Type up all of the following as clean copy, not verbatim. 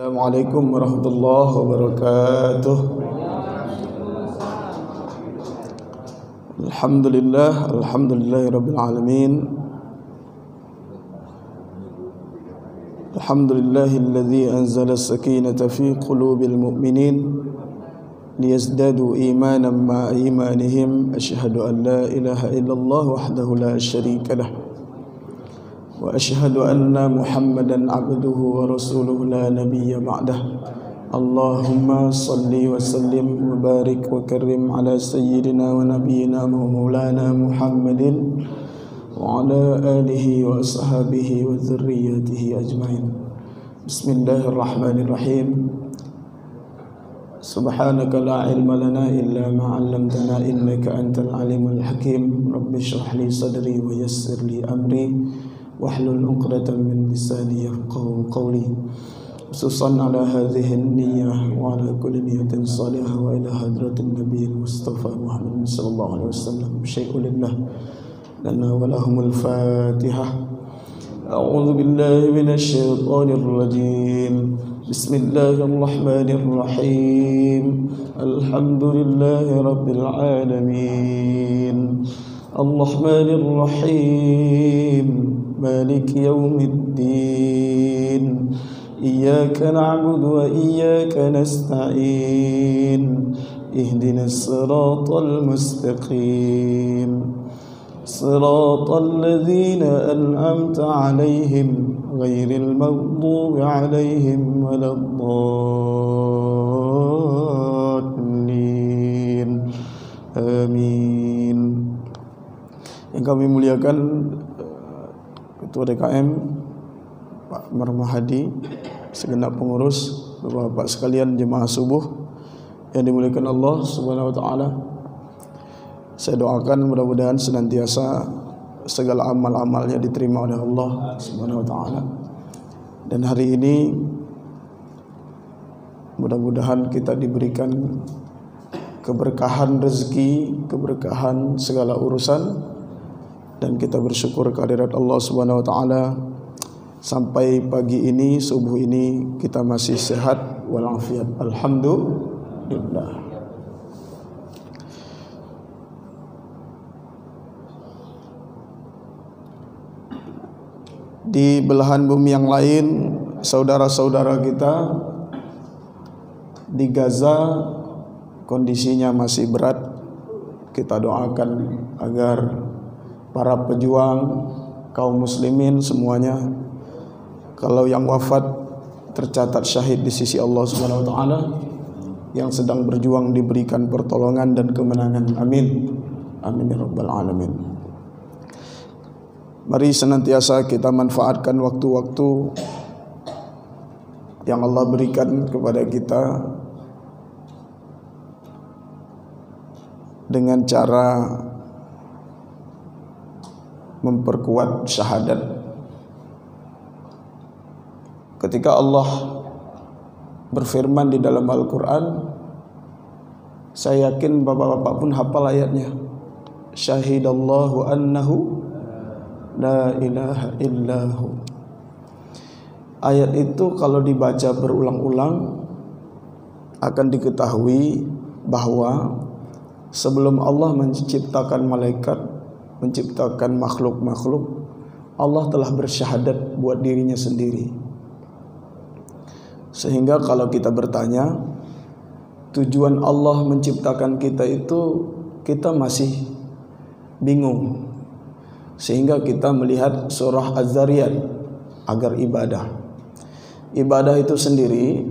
Assalamualaikum warahmatullahi wabarakatuh. Alhamdulillahirabbil alamin. Alhamdulillahilladzi anzala as-sakinata fi qulubil mu'minin liyazdadu imanan ma'a imanihim. Asyhadu an la ilaha illallah wahdahu la syarika lah. Wa asyhadu anna Muhammadan abduhu wa rasuluhu la nabiyya ba'dah. Allahumma salli wa sallim wa barik wa karrim ala sayyidina wa nabiyyina wa maulana Muhammadin wa ala alihi wa ashabihi wa dzurriyyatihi ajmain. Bismillahirrahmanirrahim. Subhanaka la ilma lana illa ma 'allamtana innaka antal alimul hakim. Rabbi shrah li sadri wa yassir li amri wahlul 'uqdatam min lisani yafqahu qawli. Khususan ala hadhihi an-niyyah wa ala kulli niyatin salihah wa ila hadratin nabiyil mustafa Muhammad sallallahu alaihi wasallam. Syai'un lillah lana wa lahumul fatihah. A'udzu billahi minasy syaithanir rajim. Bismillahirrahmanirrahim. Alhamdulillahi rabbil alamin. Ar-Rahmanir Rahim. Maliki yaumiddin. Iyyaka na'budu wa iyyaka nasta'in. Ihdinas siratal mustaqim. Siratal ladzina an'amta 'alaihim ghairil maghdubi 'alaihim waladdallin. Amin. Yang kami muliakan Ketua DKM Pak Marmahadi, segenap pengurus, Bapak-bapak sekalian jemaah subuh yang dimuliakan Allah Subhanahu wa taala. Saya doakan mudah-mudahan senantiasa segala amal-amalnya diterima oleh Allah Subhanahu wa taala. Dan hari ini mudah-mudahan kita diberikan keberkahan rezeki, keberkahan segala urusan, dan kita bersyukur kehadirat Allah Subhanahu wa taala sampai pagi ini, subuh ini kita masih sehat walafiat. Alhamdulillah. Di belahan bumi yang lain, saudara-saudara kita di Gaza kondisinya masih berat. Kita doakan agar para pejuang kaum muslimin semuanya, kalau yang wafat tercatat syahid di sisi Allah Subhanahu wa taala, yang sedang berjuang diberikan pertolongan dan kemenangan. Amin. Amin ya rabbal alamin. Mari senantiasa kita manfaatkan waktu-waktu yang Allah berikan kepada kita dengan cara memperkuat syahadat. Ketika Allah berfirman di dalam Al-Quran, saya yakin bapak-bapak pun hafal ayatnya. Syahidallahu annahu la ilaha illahu. Ayat itu kalau dibaca berulang-ulang akan diketahui bahwa sebelum Allah menciptakan malaikat, menciptakan makhluk-makhluk, Allah telah bersyahadat buat dirinya sendiri. Sehingga kalau kita bertanya tujuan Allah menciptakan kita itu, kita masih bingung. Sehingga kita melihat surah Az-Zariyat agar ibadah. Ibadah itu sendiri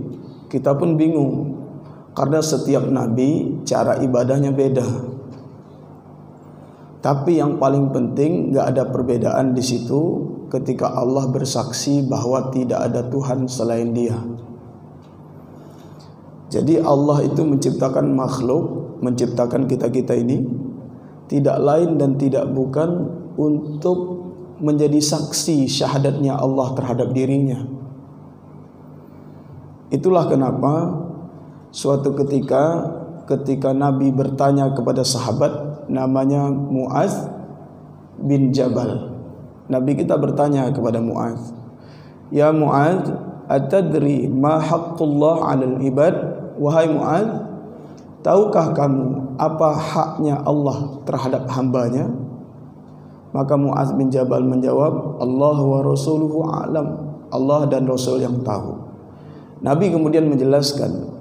kita pun bingung, karena setiap nabi cara ibadahnya beda. Tapi yang paling penting, gak ada perbedaan di situ ketika Allah bersaksi bahwa tidak ada Tuhan selain Dia. Jadi Allah itu menciptakan makhluk, menciptakan kita-kita ini tidak lain dan tidak bukan untuk menjadi saksi syahadatnya Allah terhadap dirinya. Itulah kenapa suatu ketika Nabi bertanya kepada sahabat namanya Mu'adz bin Jabal. Nabi kita bertanya kepada Mu'adz, "Ya Mu'adz, atadri ma haqqullah 'alal ibad? Wahai Mu'adz, tahukah kamu apa haknya Allah terhadap hambanya? Maka Mu'adz bin Jabal menjawab, Allah wa rasuluhu a'lam. Allah dan Rasul yang tahu. Nabi kemudian menjelaskan,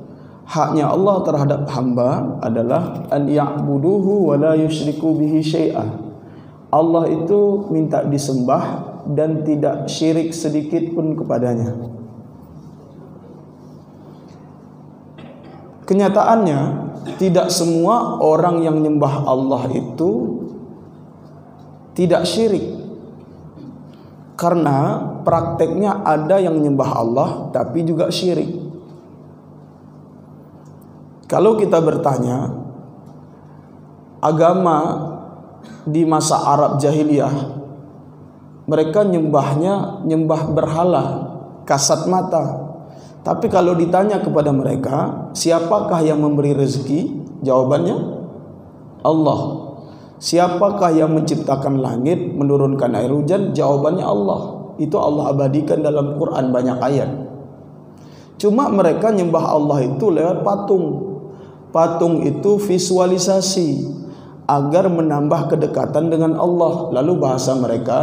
haknya Allah terhadap hamba adalah an ya'buduhu wa la yusyriku bihi syai'a. Allah itu minta disembah dan tidak syirik sedikit pun kepadanya. Kenyataannya, tidak semua orang yang menyembah Allah itu tidak syirik. Karena prakteknya ada yang menyembah Allah tapi juga syirik. Kalau kita bertanya, agama di masa Arab jahiliyah, mereka nyembah berhala, kasat mata. Tapi kalau ditanya kepada mereka, siapakah yang memberi rezeki? Jawabannya Allah. Siapakah yang menciptakan langit, menurunkan air hujan? Jawabannya Allah. Itu Allah abadikan dalam Quran banyak ayat. Cuma mereka nyembah Allah itu lewat patung. Patung itu visualisasi agar menambah kedekatan dengan Allah. Lalu bahasa mereka,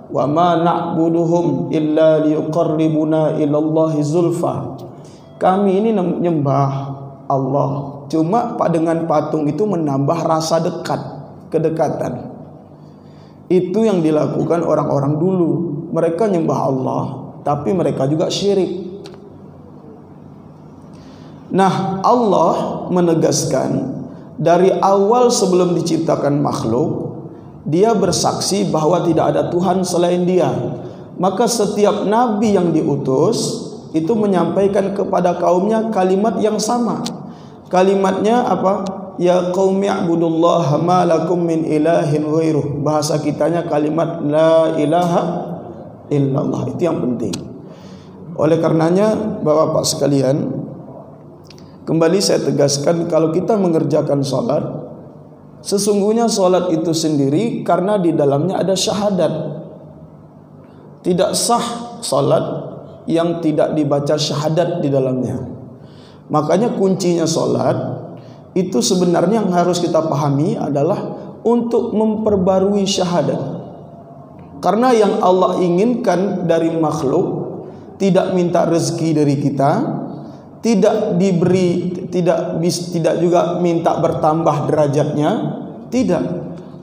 wa ma na'buduhum illa liqarribuna ilallahi zulfa. Kami ini menyembah Allah, cuma dengan patung itu menambah rasa dekat, kedekatan. Itu yang dilakukan orang-orang dulu. Mereka nyembah Allah, tapi mereka juga syirik. Nah, Allah menegaskan dari awal sebelum diciptakan makhluk, Dia bersaksi bahwa tidak ada Tuhan selain Dia. Maka setiap nabi yang diutus itu menyampaikan kepada kaumnya kalimat yang sama. Kalimatnya apa? Ya qaumi i'budullaha ma lakum min ilahin ghairuh. Bahasa kitanya kalimat la ilaha illallah. Itu yang penting. Oleh karenanya Bapak-bapak sekalian, kembali saya tegaskan, kalau kita mengerjakan salat, sesungguhnya salat itu sendiri karena di dalamnya ada syahadat. Tidak sah salat yang tidak dibaca syahadat di dalamnya. Makanya kuncinya salat itu sebenarnya yang harus kita pahami adalah untuk memperbarui syahadat. Karena yang Allah inginkan dari makhluk tidak minta rezeki dari kita, tidak diberi, tidak juga minta bertambah derajatnya, tidak.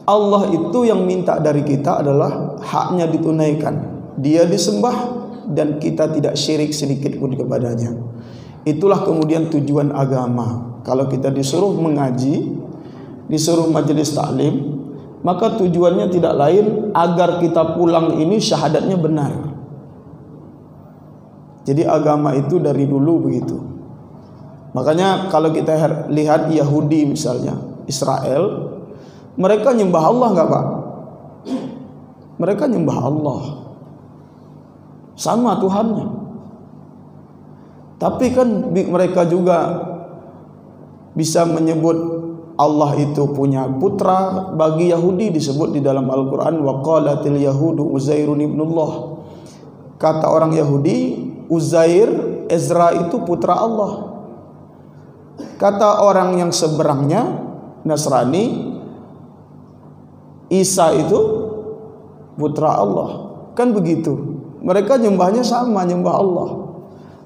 Allah itu yang minta dari kita adalah haknya ditunaikan. Dia disembah dan kita tidak syirik sedikit pun kepadanya. Itulah kemudian tujuan agama. Kalau kita disuruh mengaji, disuruh majelis taklim, maka tujuannya tidak lain agar kita pulang ini syahadatnya benar. Jadi agama itu dari dulu begitu. Makanya kalau kita lihat Yahudi misalnya, Israel, mereka nyembah Allah enggak Pak? Mereka nyembah Allah, sama Tuhannya. Tapi kan mereka juga bisa menyebut Allah itu punya putra. Bagi Yahudi disebut di dalam Al-Quran, wa qalatil yahudu Uzairun ibnullah. Kata orang Yahudi, Uzair, Ezra itu putra Allah. Kata orang yang seberangnya, Nasrani, Isa itu putra Allah. Kan begitu. Mereka nyembahnya sama, nyembah Allah.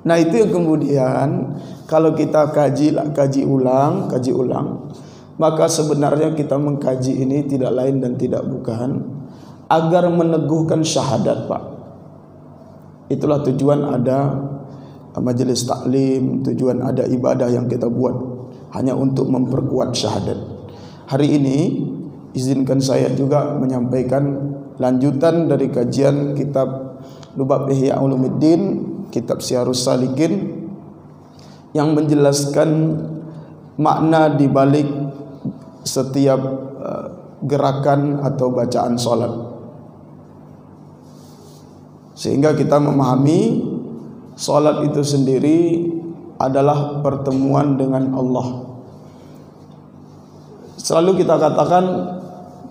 Nah itu yang kemudian kalau kita kaji ulang, maka sebenarnya kita mengkaji ini tidak lain dan tidak bukan agar meneguhkan syahadat Pak. Itulah tujuan ada majelis taklim, tujuan ada ibadah yang kita buat hanya untuk memperkuat syahadat. Hari ini izinkan saya juga menyampaikan lanjutan dari kajian kitab Lubab Ihya Ulumuddin, kitab Syiarus Salikin, yang menjelaskan makna di balik setiap gerakan atau bacaan salat, sehingga kita memahami salat itu sendiri adalah pertemuan dengan Allah. Selalu kita katakan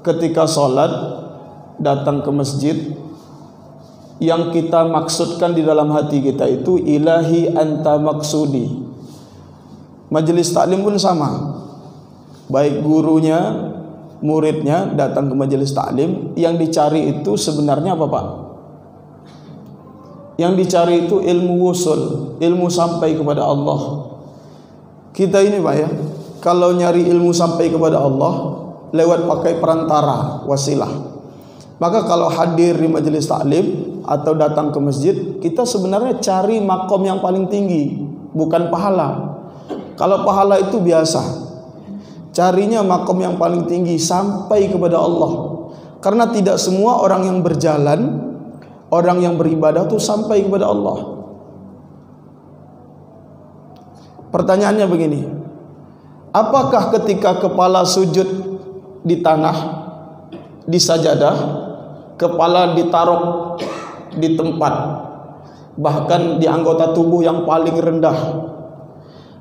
ketika salat datang ke masjid, yang kita maksudkan di dalam hati kita itu ilahi anta maksudi. Majelis taklim pun sama. Baik gurunya, muridnya datang ke majelis taklim, yang dicari itu sebenarnya apa, Pak? Yang dicari itu ilmu wusul, ilmu sampai kepada Allah. Kita ini, Pak, ya, kalau nyari ilmu sampai kepada Allah lewat pakai perantara, wasilah. Maka kalau hadir di majelis taklim atau datang ke masjid, kita sebenarnya cari makom yang paling tinggi, bukan pahala. Kalau pahala itu biasa, carinya makom yang paling tinggi sampai kepada Allah. Karena tidak semua orang yang berjalan, orang yang beribadah itu sampai kepada Allah. Pertanyaannya begini, apakah ketika kepala sujud di tanah, di sajadah, kepala ditaruh di tempat, bahkan di anggota tubuh yang paling rendah,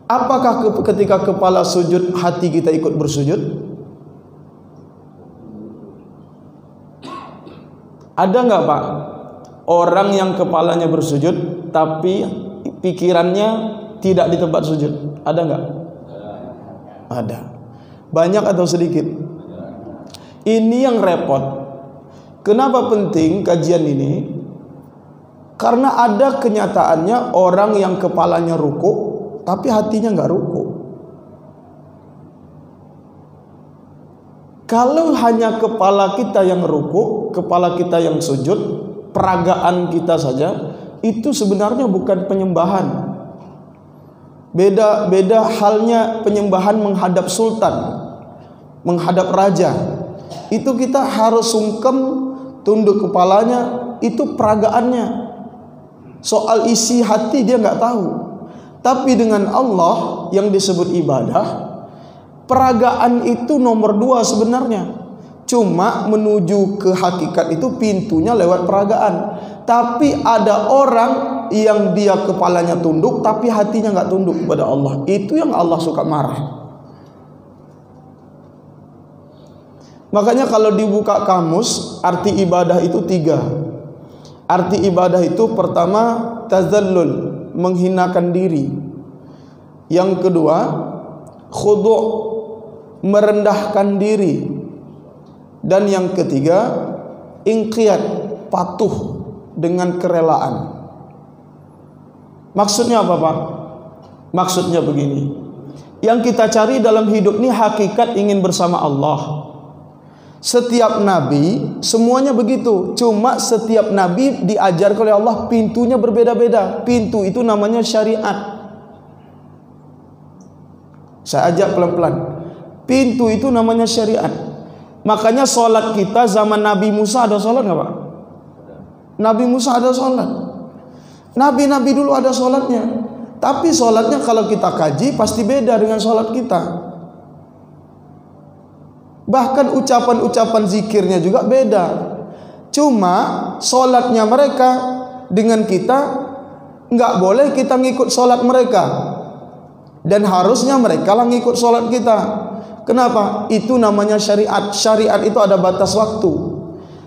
apakah ketika kepala sujud hati kita ikut bersujud? Ada nggak, Pak, orang yang kepalanya bersujud tapi pikirannya tidak di tempat sujud? Ada nggak? Ada. Banyak atau sedikit? Ini yang repot. Kenapa penting kajian ini? Karena ada kenyataannya orang yang kepalanya ruku tapi hatinya nggak ruku. Kalau hanya kepala kita yang ruku, kepala kita yang sujud, peragaan kita saja, itu sebenarnya bukan penyembahan. Beda halnya penyembahan menghadap sultan, menghadap raja. Itu kita harus sungkem, tunduk kepalanya, itu peragaannya. Soal isi hati dia nggak tahu. Tapi dengan Allah yang disebut ibadah, peragaan itu nomor 2 sebenarnya. Cuma menuju ke hakikat itu pintunya lewat peragaan. Tapi ada orang yang dia kepalanya tunduk tapi hatinya nggak tunduk kepada Allah. Itu yang Allah suka marah. Makanya kalau dibuka kamus, arti ibadah itu 3. Arti ibadah itu pertama tazallul, menghinakan diri. Yang kedua khudu', merendahkan diri. Dan yang ketiga inqiyad, patuh dengan kerelaan. Maksudnya apa, Pak? Maksudnya begini, yang kita cari dalam hidup ini hakikat ingin bersama Allah. Setiap nabi semuanya begitu. Cuma setiap nabi diajarkan oleh Allah pintunya berbeda-beda. Pintu itu namanya syariat. Saya ajak pelan-pelan. Pintu itu namanya syariat. Makanya sholat kita zaman Nabi Musa ada sholat nggak, Pak? Nabi Musa ada sholat. Nabi-nabi dulu ada sholatnya. Tapi sholatnya kalau kita kaji pasti beda dengan sholat kita. Bahkan ucapan-ucapan zikirnya juga beda. Cuma sholatnya mereka dengan kita nggak boleh kita ngikut sholat mereka. Dan harusnya mereka lah ngikut sholat kita. Kenapa? Itu namanya syariat. Syariat itu ada batas waktu.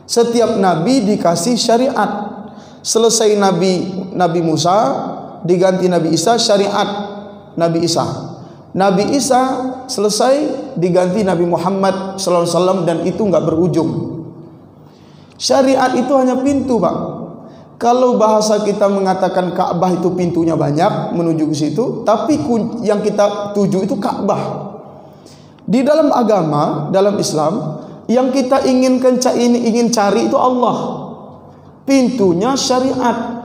Setiap nabi dikasih syariat. Selesai Nabi Musa diganti Nabi Isa, syariat Nabi Isa. Nabi Isa selesai diganti Nabi Muhammad SAW, dan itu nggak berujung. Syariat itu hanya pintu, Pak. Kalau bahasa kita mengatakan Ka'bah itu pintunya banyak menuju ke situ, tapi yang kita tuju itu Ka'bah. Di dalam agama, dalam Islam, yang kita ingin cari itu Allah. Pintunya syariat.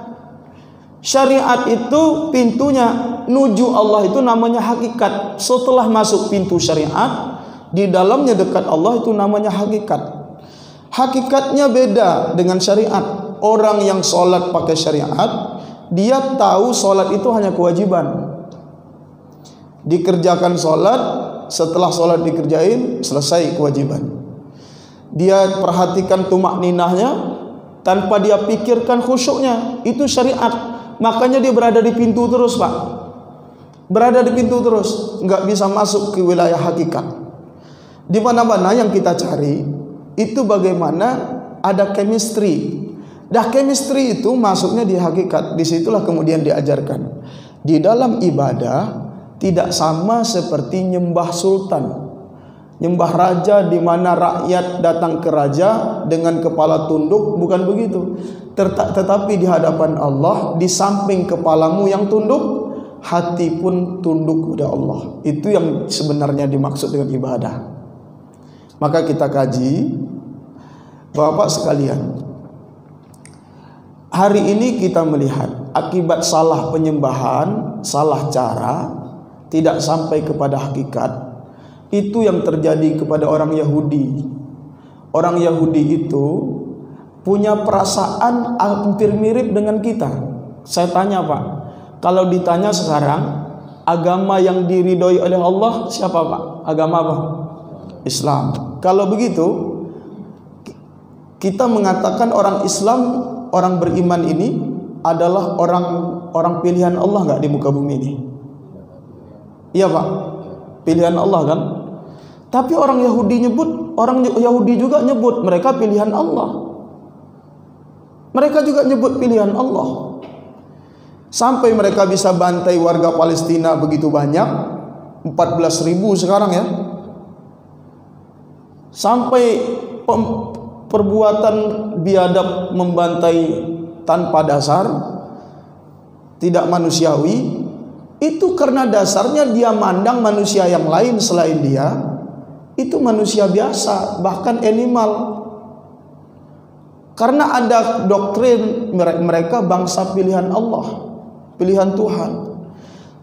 Syariat itu pintunya nuju Allah itu namanya hakikat. Setelah masuk pintu syariat, di dalamnya dekat Allah itu namanya hakikat. Hakikatnya beda dengan syariat. Orang yang sholat pakai syariat, dia tahu sholat itu hanya kewajiban. Dikerjakan sholat, setelah sholat dikerjain, selesai kewajiban. Dia perhatikan tumak ninahnya tanpa dia pikirkan khusyuknya, itu syariat. Makanya dia berada di pintu terus, Pak. Berada di pintu terus, nggak bisa masuk ke wilayah hakikat. Di mana-mana yang kita cari itu bagaimana ada chemistry Dah chemistry itu masuknya di hakikat. Disitulah kemudian diajarkan. Di dalam ibadah tidak sama seperti nyembah sultan, nyembah raja, di mana rakyat datang ke raja dengan kepala tunduk, bukan begitu. Tetapi di hadapan Allah, di samping kepalamu yang tunduk, hati pun tunduk kepada Allah. Itu yang sebenarnya dimaksud dengan ibadah. Maka kita kaji, Bapak sekalian, hari ini kita melihat akibat salah penyembahan, salah cara, tidak sampai kepada hakikat. Itu yang terjadi kepada orang Yahudi. Orang Yahudi itu punya perasaan hampir mirip dengan kita. Saya tanya Pak, kalau ditanya sekarang, agama yang diridhoi oleh Allah siapa Pak? Agama apa? Islam. Kalau begitu, kita mengatakan orang Islam, orang beriman ini adalah orang pilihan Allah nggak di muka bumi ini? Iya Pak, pilihan Allah kan? Tapi orang Yahudi juga nyebut mereka pilihan Allah. Mereka juga nyebut pilihan Allah. Sampai mereka bisa bantai warga Palestina begitu banyak, 14.000 sekarang ya. Sampai perbuatan biadab membantai tanpa dasar, tidak manusiawi, itu karena dasarnya dia mandang manusia yang lain selain dia itu manusia biasa, bahkan animal. Karena ada doktrin mereka bangsa pilihan Allah, pilihan Tuhan.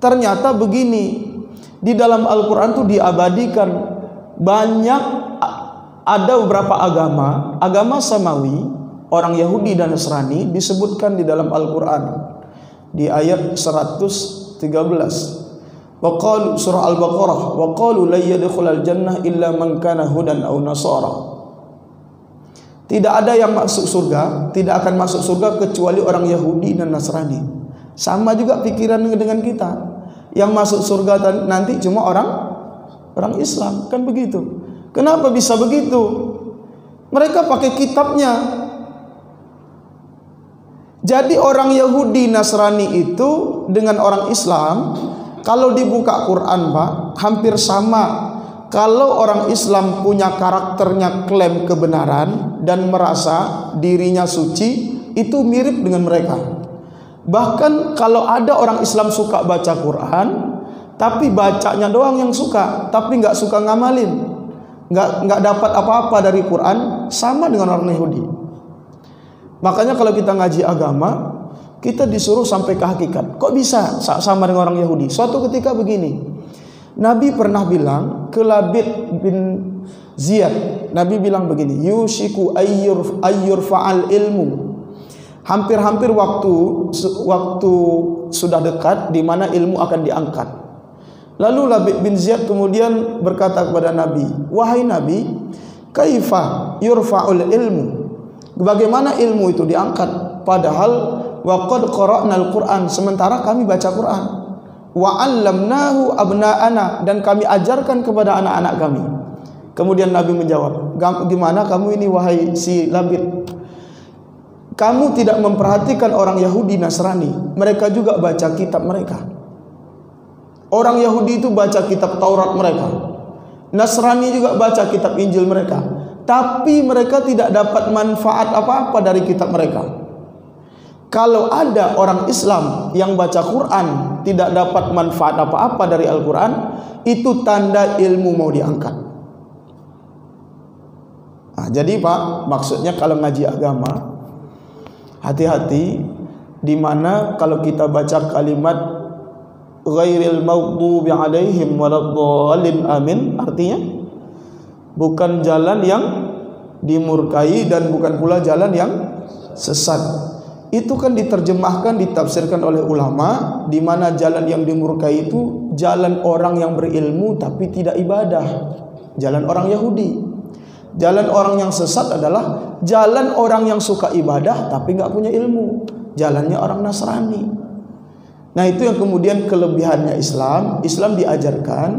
Ternyata begini, di dalam Al-Quran itu diabadikan banyak, ada beberapa agama samawi, orang Yahudi dan Nasrani disebutkan di dalam Al-Quran di ayat 113. Waqalu, surah Al-Baqarah, waqalu la yadkhulul jannah illa man kana hudan aw nasara. Tidak ada yang masuk surga, tidak akan masuk surga kecuali orang Yahudi dan Nasrani. Sama juga pikiran dengan kita. Yang masuk surga nanti cuma orang Islam, kan begitu. Kenapa bisa begitu? Mereka pakai kitabnya. Jadi orang Yahudi Nasrani itu dengan orang Islam, kalau dibuka Quran Pak, hampir sama. Kalau orang Islam punya karakternya klaim kebenaran dan merasa dirinya suci, itu mirip dengan mereka. Bahkan kalau ada orang Islam suka baca Quran, tapi bacanya doang yang suka, tapi nggak suka ngamalin, nggak dapat apa-apa dari Quran, sama dengan orang Yahudi. Makanya kalau kita ngaji agama, kita disuruh sampai ke hakikat. Kok bisa sama dengan orang Yahudi? Suatu ketika begini, Nabi pernah bilang ke Labid bin Ziyad, Nabi bilang begini, yushiku ayyur fa'al ilmu. Hampir-hampir waktu sudah dekat di mana ilmu akan diangkat. Lalu Labid bin Ziyad kemudian berkata kepada Nabi, wahai Nabi, kaifa yurfa'ul ilmu? Bagaimana ilmu itu diangkat? Padahal waqad qara'nal Qur'an, sementara kami baca Quran. Wa 'allamnahu abna'ana, dan kami ajarkan kepada anak-anak kami. Kemudian Nabi menjawab, gimana kamu ini wahai si Labid? Kamu tidak memperhatikan orang Yahudi Nasrani, mereka juga baca kitab mereka. Orang Yahudi itu baca kitab Taurat mereka, Nasrani juga baca kitab Injil mereka, tapi mereka tidak dapat manfaat apa-apa dari kitab mereka. Kalau ada orang Islam yang baca Quran tidak dapat manfaat apa-apa dari Al-Quran, itu tanda ilmu mau diangkat. Nah, jadi Pak, maksudnya kalau ngaji agama, hati-hati, di mana kalau kita baca kalimat ghairil maghdubi alaihim waladdallin amin, artinya bukan jalan yang dimurkai dan bukan pula jalan yang sesat. Itu kan diterjemahkan, ditafsirkan oleh ulama, di mana jalan yang dimurkai itu jalan orang yang berilmu tapi tidak ibadah, jalan orang Yahudi. Jalan orang yang sesat adalah jalan orang yang suka ibadah tapi nggak punya ilmu, jalannya orang Nasrani. Nah, itu yang kemudian kelebihannya Islam. Islam diajarkan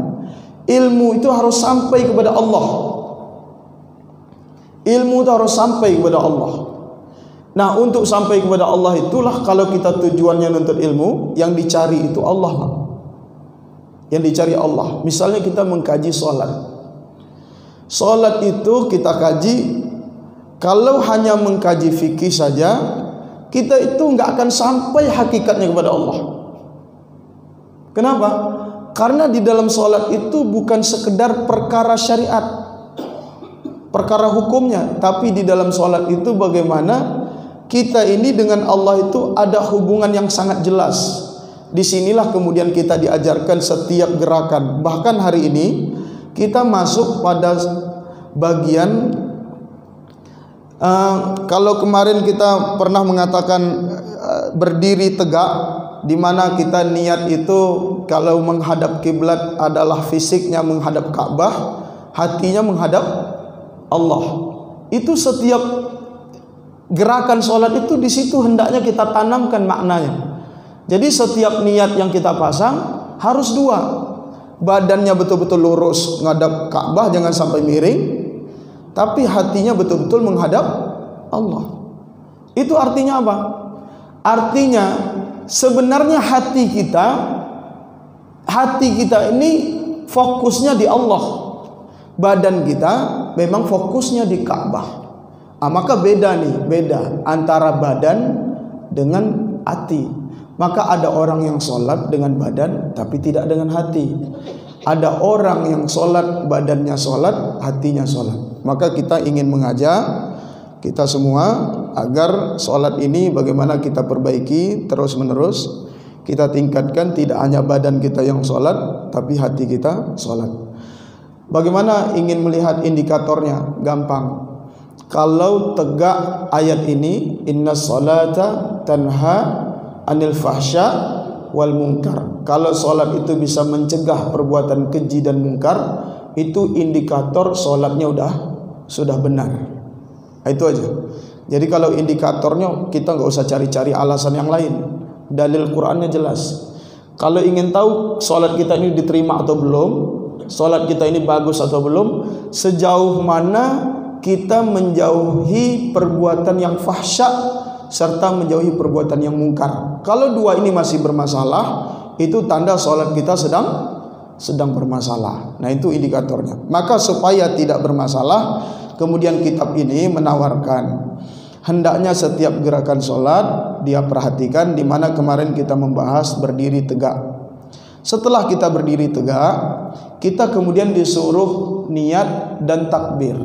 ilmu itu harus sampai kepada Allah. Ilmu itu harus sampai kepada Allah. Nah, untuk sampai kepada Allah itulah kalau kita tujuannya nuntut ilmu, yang dicari itu Allah. Yang dicari Allah. Misalnya kita mengkaji salat. Salat itu kita kaji, kalau hanya mengkaji fikih saja, kita itu nggak akan sampai hakikatnya kepada Allah. Kenapa? Karena di dalam salat itu bukan sekedar perkara syariat, perkara hukumnya, tapi di dalam salat itu bagaimana kita ini dengan Allah itu ada hubungan yang sangat jelas. Disinilah kemudian kita diajarkan setiap gerakan. Bahkan hari ini kita masuk pada bagian kalau kemarin kita pernah mengatakan berdiri tegak, di mana kita niat itu kalau menghadap kiblat adalah fisiknya menghadap Ka'bah, hatinya menghadap Allah. Itu setiap gerakan sholat itu di situ hendaknya kita tanamkan maknanya. Jadi setiap niat yang kita pasang harus dua. Badannya betul-betul lurus menghadap Ka'bah, jangan sampai miring, tapi hatinya betul-betul menghadap Allah. Itu artinya apa? Artinya sebenarnya hati kita ini fokusnya di Allah. Badan kita memang fokusnya di Ka'bah. Maka beda antara badan dengan hati. Maka ada orang yang sholat dengan badan tapi tidak dengan hati. Ada orang yang sholat badannya sholat, hatinya sholat. Maka kita ingin mengajak kita semua agar sholat ini bagaimana kita perbaiki terus menerus. Kita tingkatkan tidak hanya badan kita yang sholat, tapi hati kita sholat. Bagaimana ingin melihat indikatornya? Gampang. Kalau tegak ayat ini, inna sholata tanha anil fahsya wal munkar. Kalau sholat itu bisa mencegah perbuatan keji dan munkar, itu indikator sholatnya sudah benar. Itu aja. Jadi kalau indikatornya kita nggak usah cari-cari alasan yang lain. Dalil Qur'annya jelas. Kalau ingin tahu sholat kita ini diterima atau belum, sholat kita ini bagus atau belum, sejauh mana kita menjauhi perbuatan yang fahsya serta menjauhi perbuatan yang mungkar. Kalau dua ini masih bermasalah, itu tanda sholat kita sedang bermasalah. Nah, itu indikatornya. Maka supaya tidak bermasalah, kemudian kitab ini menawarkan hendaknya setiap gerakan sholat dia perhatikan, di mana kemarin kita membahas berdiri tegak. Setelah kita berdiri tegak, kita kemudian disuruh niat dan takbir.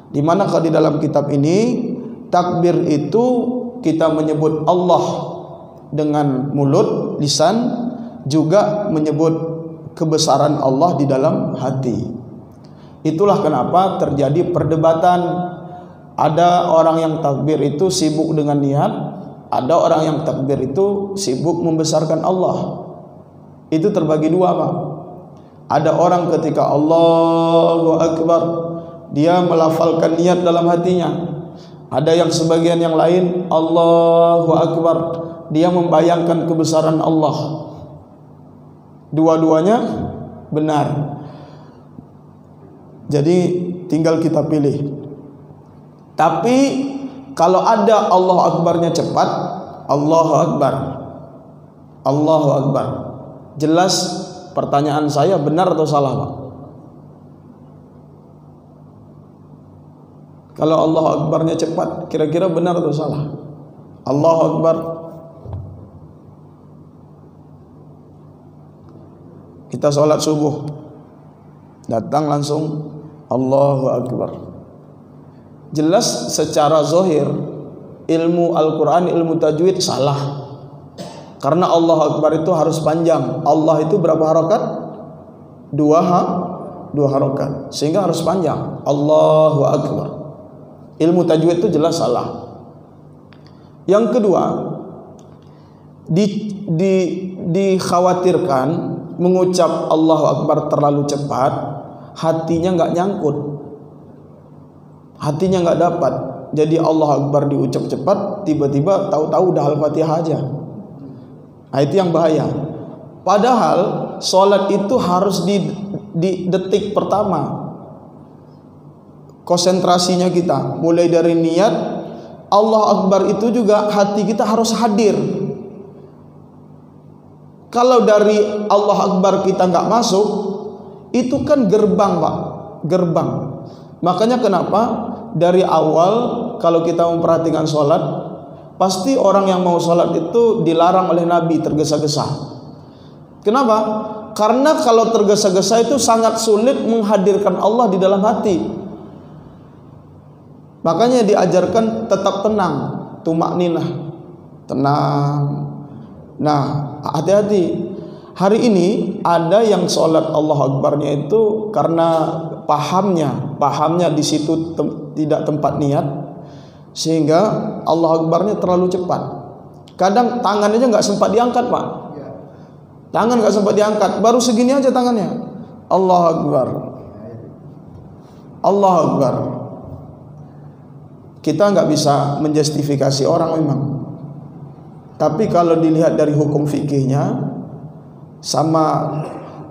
Di mana kalau di dalam kitab ini takbir itu kita menyebut Allah dengan mulut, lisan, juga menyebut kebesaran Allah di dalam hati. Itulah kenapa terjadi perdebatan. Ada orang yang takbir itu sibuk dengan niat, ada orang yang takbir itu sibuk membesarkan Allah. Itu terbagi dua, Pak. Ada orang ketika Allahu Akbar, dia melafalkan niat dalam hatinya. Ada yang sebagian yang lain Allahu Akbar, dia membayangkan kebesaran Allah. Dua-duanya benar. Jadi tinggal kita pilih. Tapi kalau ada Allahu Akbarnya cepat, Allahu Akbar, Allahu Akbar. Jelas pertanyaan saya benar atau salah, Pak? Kalau Allahu Akbarnya cepat, kira-kira benar atau salah? Allahu Akbar. Kita sholat subuh, datang langsung Allahu Akbar. Jelas secara zahir ilmu Al-Quran, ilmu tajwid salah. Karena Allahu Akbar itu harus panjang. Allah itu berapa harakat? Dua harakat. Sehingga harus panjang. Allahu Akbar. Ilmu tajwid itu jelas salah. Yang kedua, dikhawatirkan mengucap Allahu Akbar terlalu cepat, hatinya nggak nyangkut, hatinya nggak dapat. Jadi Allahu Akbar diucap cepat, tiba-tiba tahu-tahu udah Al-Fatihah aja. Nah, itu yang bahaya. Padahal sholat itu harus di detik pertama. Konsentrasinya kita mulai dari niat, Allah Akbar itu juga hati kita harus hadir. Kalau dari Allah Akbar kita nggak masuk, itu kan gerbang Pak, gerbang. Makanya kenapa dari awal kalau kita memperhatikan sholat, pasti orang yang mau sholat itu dilarang oleh Nabi tergesa-gesa. Kenapa? Karena kalau tergesa-gesa itu sangat sulit menghadirkan Allah di dalam hati. Makanya diajarkan tetap tenang, tumakninah, tenang. Nah, hati-hati. Hari ini ada yang sholat Allah Akbarnya itu karena pahamnya di situ tidak tempat niat, sehingga Allah Akbarnya terlalu cepat. Kadang tangannya nggak sempat diangkat Pak. Tangan nggak sempat diangkat, baru segini aja tangannya. Allah Akbar, Allah Akbar. Kita nggak bisa menjustifikasi orang memang, tapi kalau dilihat dari hukum fikihnya, sama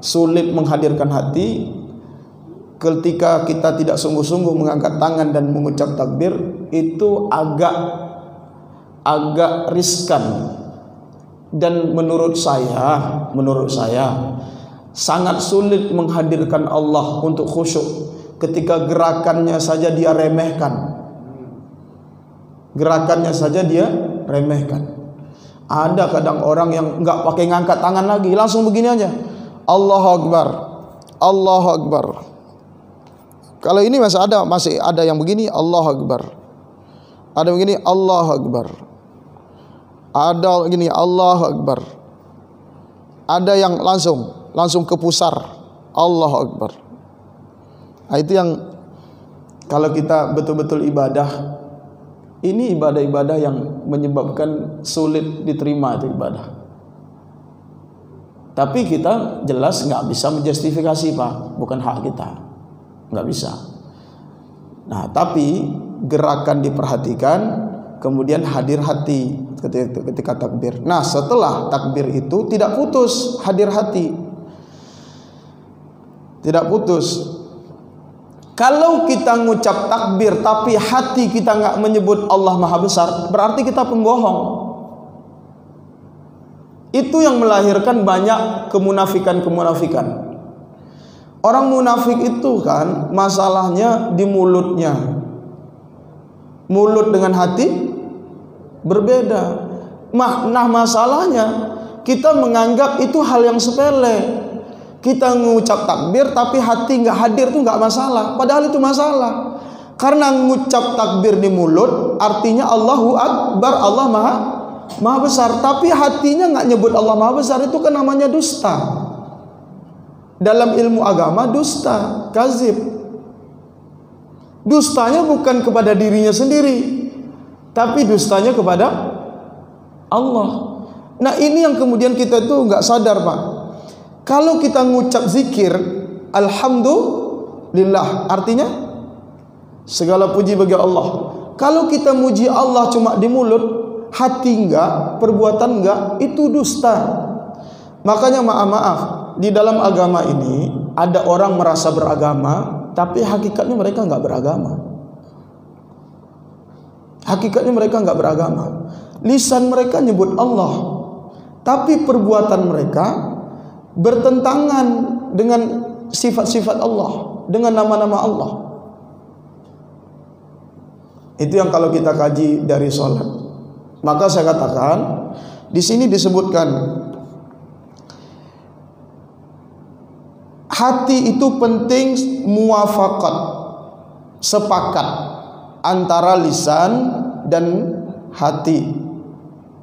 sulit menghadirkan hati ketika kita tidak sungguh-sungguh mengangkat tangan dan mengucap takbir, itu agak riskan. Dan menurut saya sangat sulit menghadirkan Allah untuk khusyuk ketika gerakannya saja dia remehkan. Gerakannya saja dia remehkan. Ada kadang orang yang nggak pakai ngangkat tangan lagi, langsung begini aja. Allahu Akbar, Allahu Akbar. Kalau ini masih ada yang begini, Allahu Akbar. Ada begini, Allahu Akbar. Ada begini, Allahu Akbar. Ada yang langsung ke pusar, Allahu Akbar. Nah, itu yang kalau kita betul-betul ibadah, ini ibadah-ibadah yang menyebabkan sulit diterima itu ibadah. Tapi kita jelas nggak bisa menjustifikasi Pak, bukan hak kita, nggak bisa. Nah, tapi gerakan diperhatikan, kemudian hadir hati ketika takbir. Nah, setelah takbir itu tidak putus hadir hati, tidak putus. Kalau kita ngucap takbir tapi hati kita nggak menyebut Allah Maha Besar, berarti kita pembohong. Itu yang melahirkan banyak kemunafikan. Orang munafik itu kan masalahnya di mulutnya. Mulut dengan hati berbeda. Nah, masalahnya kita menganggap itu hal yang sepele. Kita mengucap takbir tapi hati nggak hadir itu nggak masalah, padahal itu masalah. Karena mengucap takbir di mulut artinya Allahu Akbar, Allah Maha Besar, tapi hatinya nggak nyebut Allah Maha Besar, itu kan namanya dusta. Dalam ilmu agama dusta, kazib. Dustanya bukan kepada dirinya sendiri, tapi dustanya kepada Allah. Nah, ini yang kemudian kita tuh nggak sadar Pak. Kalau kita ngucap zikir Alhamdulillah, artinya segala puji bagi Allah. Kalau kita muji Allah cuma di mulut, hati enggak, perbuatan enggak, itu dusta. Makanya maaf, di dalam agama ini ada orang merasa beragama, tapi hakikatnya mereka enggak beragama. Hakikatnya mereka enggak beragama. Lisan mereka nyebut Allah, tapi perbuatan mereka bertentangan dengan sifat-sifat Allah, dengan nama-nama Allah. Itu yang kalau kita kaji dari sholat. Maka saya katakan di sini disebutkan hati itu penting muwafaqat, sepakat antara lisan dan hati.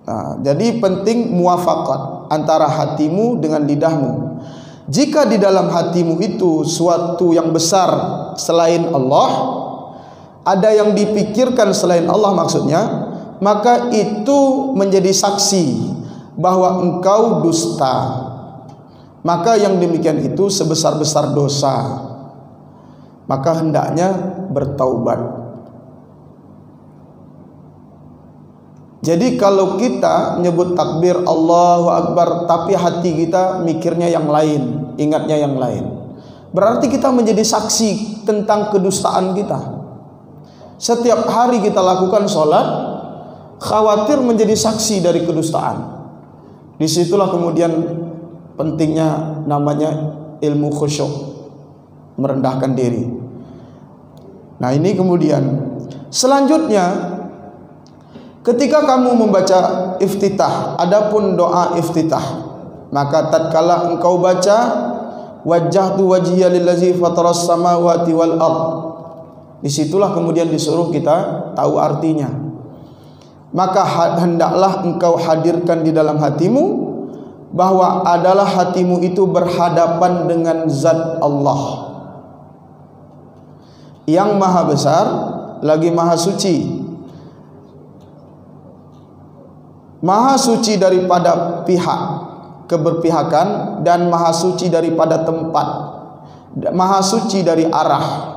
Nah, jadi penting muwafaqat antara hatimu dengan lidahmu. Jika di dalam hatimu itu suatu yang besar selain Allah, ada yang dipikirkan selain Allah maksudnya, maka itu menjadi saksi bahwa engkau dusta. Maka yang demikian itu sebesar-besar dosa. Maka hendaknya bertaubat. Jadi kalau kita nyebut takbir Allahu Akbar tapi hati kita mikirnya yang lain, ingatnya yang lain, berarti kita menjadi saksi tentang kedustaan kita. Setiap hari kita lakukan sholat, khawatir menjadi saksi dari kedustaan. Disitulah kemudian pentingnya namanya ilmu khusyuk, merendahkan diri. Nah ini kemudian selanjutnya, ketika kamu membaca iftitah, adapun doa iftitah, maka tatkala engkau baca wajjahtu wajhiya lillazi fataras samawati wal ard, disitulah kemudian disuruh kita tahu artinya. Maka hendaklah engkau hadirkan di dalam hatimu bahwa adalah hatimu itu berhadapan dengan zat Allah yang maha besar lagi maha suci. Maha suci daripada pihak keberpihakan dan maha suci daripada tempat, maha suci dari arah.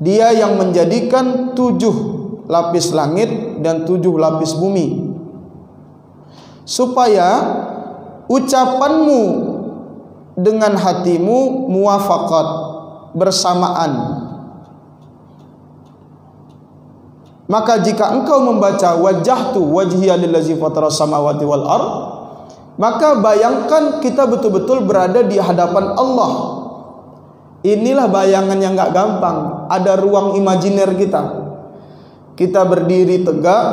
Dia yang menjadikan 7 lapis langit dan 7 lapis bumi, supaya ucapanmu dengan hatimu muwafaqat, bersamaan. Maka jika engkau membaca wajjahtu wajhiya lillazi fataras samawati wal ard, maka bayangkan kita betul-betul berada di hadapan Allah. Inilah bayangan yang gak gampang. Ada ruang imajiner kita. Kita berdiri tegak,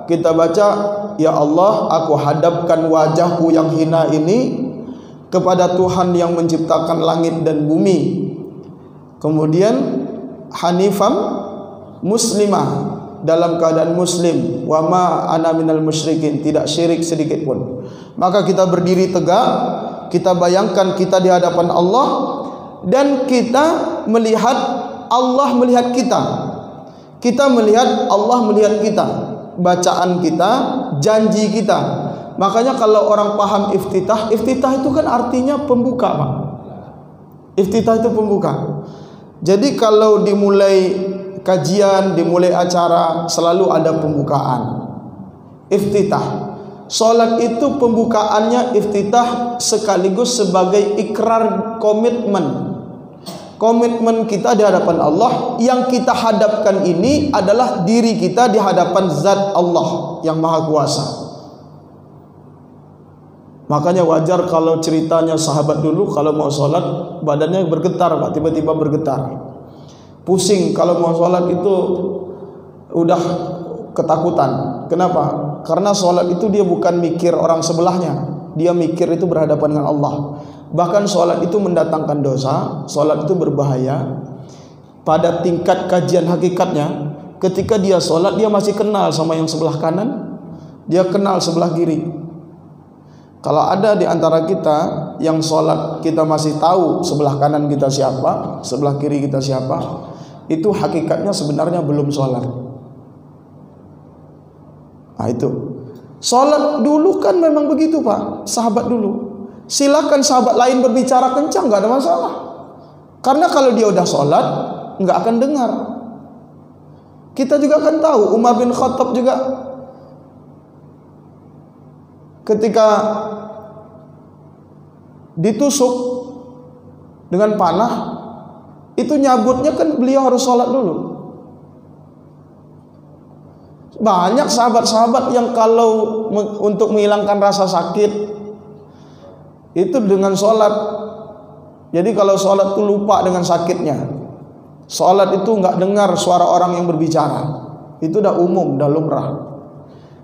kita baca, ya Allah, aku hadapkan wajahku yang hina ini kepada Tuhan yang menciptakan langit dan bumi. Kemudian hanifam muslimah, dalam keadaan muslim, wa ma ana minal musyrikin, tidak syirik sedikit pun. Maka kita berdiri tegak, kita bayangkan kita di hadapan Allah, dan kita melihat Allah melihat kita. Kita melihat Allah melihat kita, bacaan kita, janji kita. Makanya kalau orang paham iftitah, iftitah itu kan artinya pembuka, Pak. Iftitah itu pembuka. Jadi kalau dimulai kajian, dimulai acara, selalu ada pembukaan. Iftitah. Salat itu pembukaannya iftitah sekaligus sebagai ikrar komitmen. Komitmen kita di hadapan Allah. Yang kita hadapkan ini adalah diri kita di hadapan zat Allah yang maha kuasa. Makanya wajar kalau ceritanya sahabat dulu kalau mau sholat badannya bergetar, Pak, tiba-tiba bergetar. Pusing kalau mau sholat itu udah ketakutan. Kenapa? Karena sholat itu dia bukan mikir orang sebelahnya, dia mikir itu berhadapan dengan Allah. Bahkan sholat itu mendatangkan dosa, sholat itu berbahaya. Pada tingkat kajian hakikatnya, ketika dia sholat dia masih kenal sama yang sebelah kanan, dia kenal sebelah kiri. Kalau ada di antara kita yang sholat kita masih tahu sebelah kanan kita siapa, sebelah kiri kita siapa, itu hakikatnya sebenarnya belum sholat. Nah itu sholat dulu kan memang begitu, Pak. Sahabat dulu, silakan sahabat lain berbicara kencang, nggak ada masalah. Karena kalau dia udah sholat nggak akan dengar. Kita juga akan tahu Umar bin Khattab juga ketika ditusuk dengan panah itu nyabutnya kan beliau harus sholat dulu. Banyak sahabat-sahabat yang kalau untuk menghilangkan rasa sakit itu dengan sholat. Jadi kalau sholat itu lupa dengan sakitnya. Sholat itu nggak dengar suara orang yang berbicara. Itu udah umum, udah lumrah.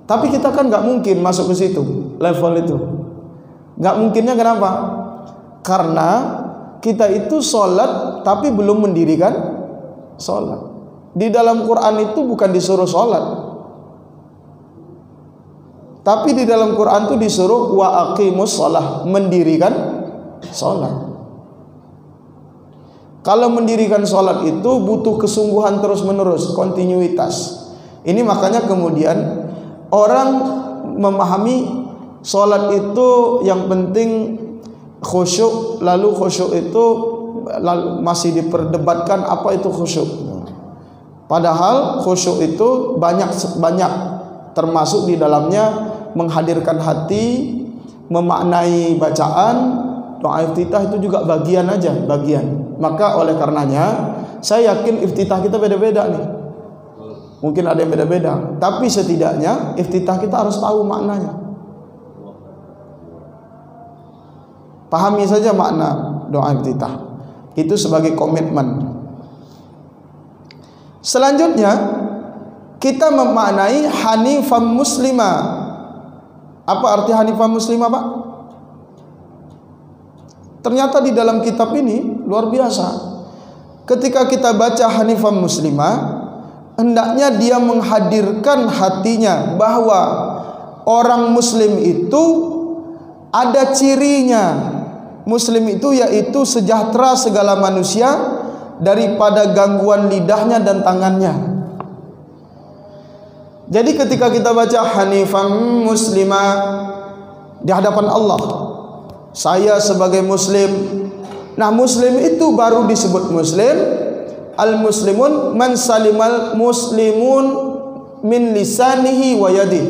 Tapi kita kan nggak mungkin masuk ke situ, level itu. Nggak mungkinnya kenapa? Karena kita itu sholat tapi belum mendirikan sholat. Di dalam Quran itu bukan disuruh sholat, tapi di dalam Quran itu disuruh wa aqimus sholah, mendirikan sholat. Kalau mendirikan sholat itu butuh kesungguhan terus menerus, kontinuitas. Ini makanya kemudian orang memahami sholat itu yang penting khusyuk, lalu khusyuk itu masih diperdebatkan apa itu khusyuk. Padahal khusyuk itu banyak termasuk di dalamnya menghadirkan hati, memaknai bacaan. Doa iftitah itu juga bagian aja, bagian. Maka oleh karenanya saya yakin iftitah kita beda-beda nih. Mungkin ada yang beda-beda, tapi setidaknya iftitah kita harus tahu maknanya. Pahami saja makna doa iftitah. Itu sebagai komitmen. Selanjutnya kita memaknai hanifah muslimah. Apa arti hanifah muslimah, Pak? Ternyata di dalam kitab ini luar biasa. Ketika kita baca hanifah muslimah, hendaknya dia menghadirkan hatinya bahwa orang muslim itu ada cirinya. Muslim itu yaitu sejahtera segala manusia daripada gangguan lidahnya dan tangannya. Jadi ketika kita baca hanifah muslimah di hadapan Allah, saya sebagai muslim. Nah, muslim itu baru disebut muslim. Al-muslimun man salimal muslimun min lisanihi wa yadihi.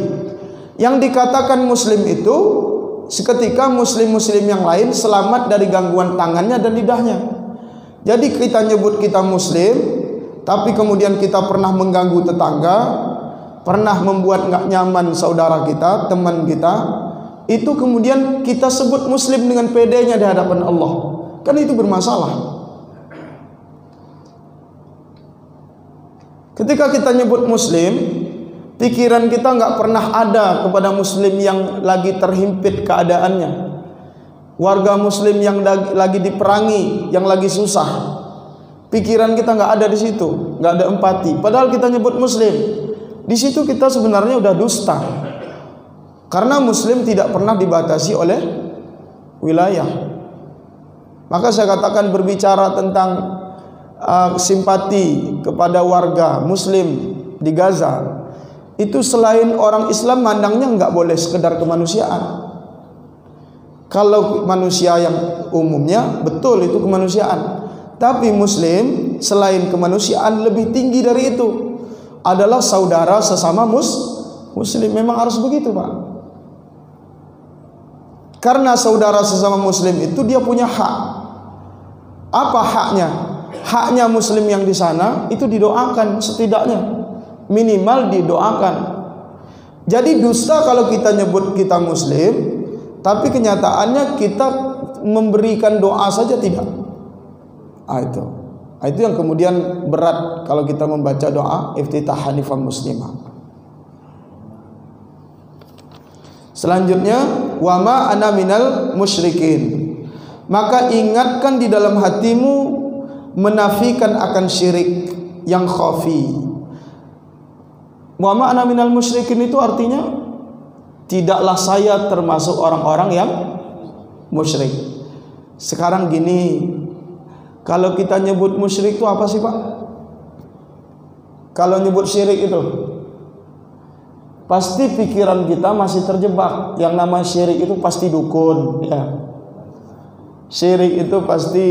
Yang dikatakan muslim itu seketika muslim-muslim yang lain selamat dari gangguan tangannya dan lidahnya. Jadi kita nyebut kita muslim, tapi kemudian kita pernah mengganggu tetangga, pernah membuat nggak nyaman saudara kita, teman kita, itu kemudian kita sebut muslim dengan pedenya di hadapan Allah. Kan itu bermasalah. Ketika kita nyebut muslim, pikiran kita nggak pernah ada kepada muslim yang lagi terhimpit keadaannya, warga muslim yang lagi diperangi, yang lagi susah. Pikiran kita nggak ada di situ, nggak ada empati. Padahal kita nyebut muslim, di situ kita sebenarnya udah dusta. Karena muslim tidak pernah dibatasi oleh wilayah. Maka saya katakan berbicara tentang simpati kepada warga muslim di Gaza, itu selain orang Islam mandangnya nggak boleh sekedar kemanusiaan. Kalau manusia yang umumnya betul itu kemanusiaan, tapi muslim selain kemanusiaan lebih tinggi dari itu, adalah saudara sesama muslim. Memang harus begitu, Pak. Karena saudara sesama muslim itu dia punya hak. Apa haknya? Haknya muslim yang di sana itu didoakan setidaknya, minimal didoakan. Jadi dusta kalau kita nyebut kita muslim, tapi kenyataannya kita memberikan doa saja tidak. Itu yang kemudian berat kalau kita membaca doa iftitah hanifah muslimah. Selanjutnya, wama ana minal musyrikin. Maka ingatkan di dalam hatimu menafikan akan syirik yang khafi. Wama ana minal musyrikin itu artinya tidaklah saya termasuk orang-orang yang musyrik. Sekarang gini, kalau kita nyebut musyrik itu apa sih, Pak? Kalau nyebut syirik itu, pasti pikiran kita masih terjebak. Yang nama syirik itu pasti dukun, ya. Syirik itu pasti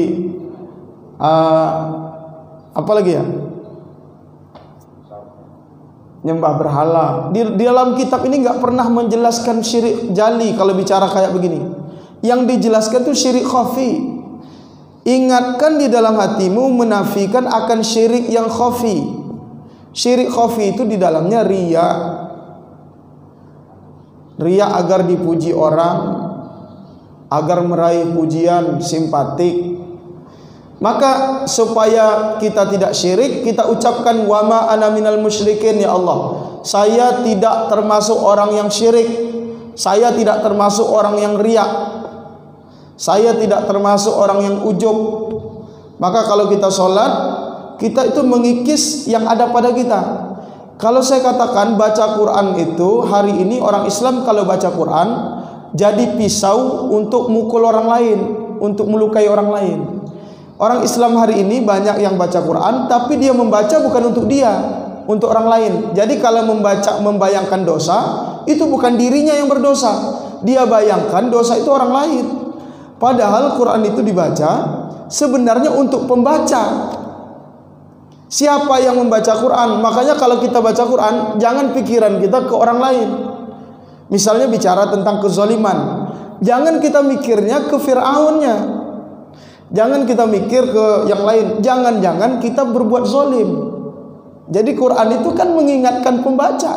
apa lagi ya? Nyembah berhala. Di dalam kitab ini nggak pernah menjelaskan syirik jali kalau bicara kayak begini. Yang dijelaskan itu syirik khafi. Ingatkan di dalam hatimu menafikan akan syirik yang khafi. Syirik khafi itu di dalamnya riya. Riya agar dipuji orang, agar meraih pujian, simpatik. Maka supaya kita tidak syirik, kita ucapkan wama ana minal musyrikin, ya Allah. Saya tidak termasuk orang yang syirik. Saya tidak termasuk orang yang riya. Saya tidak termasuk orang yang ujub. Maka kalau kita sholat, kita itu mengikis yang ada pada kita. Kalau saya katakan baca Quran itu, hari ini orang Islam kalau baca Quran jadi pisau untuk mukul orang lain, untuk melukai orang lain. Orang Islam hari ini banyak yang baca Quran, tapi dia membaca bukan untuk dia, untuk orang lain. Jadi kalau membayangkan dosa, itu bukan dirinya yang berdosa. Dia bayangkan dosa itu orang lain. Padahal Quran itu dibaca sebenarnya untuk pembaca. Siapa yang membaca Quran? Makanya kalau kita baca Quran, jangan pikiran kita ke orang lain. Misalnya bicara tentang kezaliman, jangan kita mikirnya ke Fir'aunnya. Jangan kita mikir ke yang lain. Jangan-jangan kita berbuat zalim. Jadi Quran itu kan mengingatkan pembaca.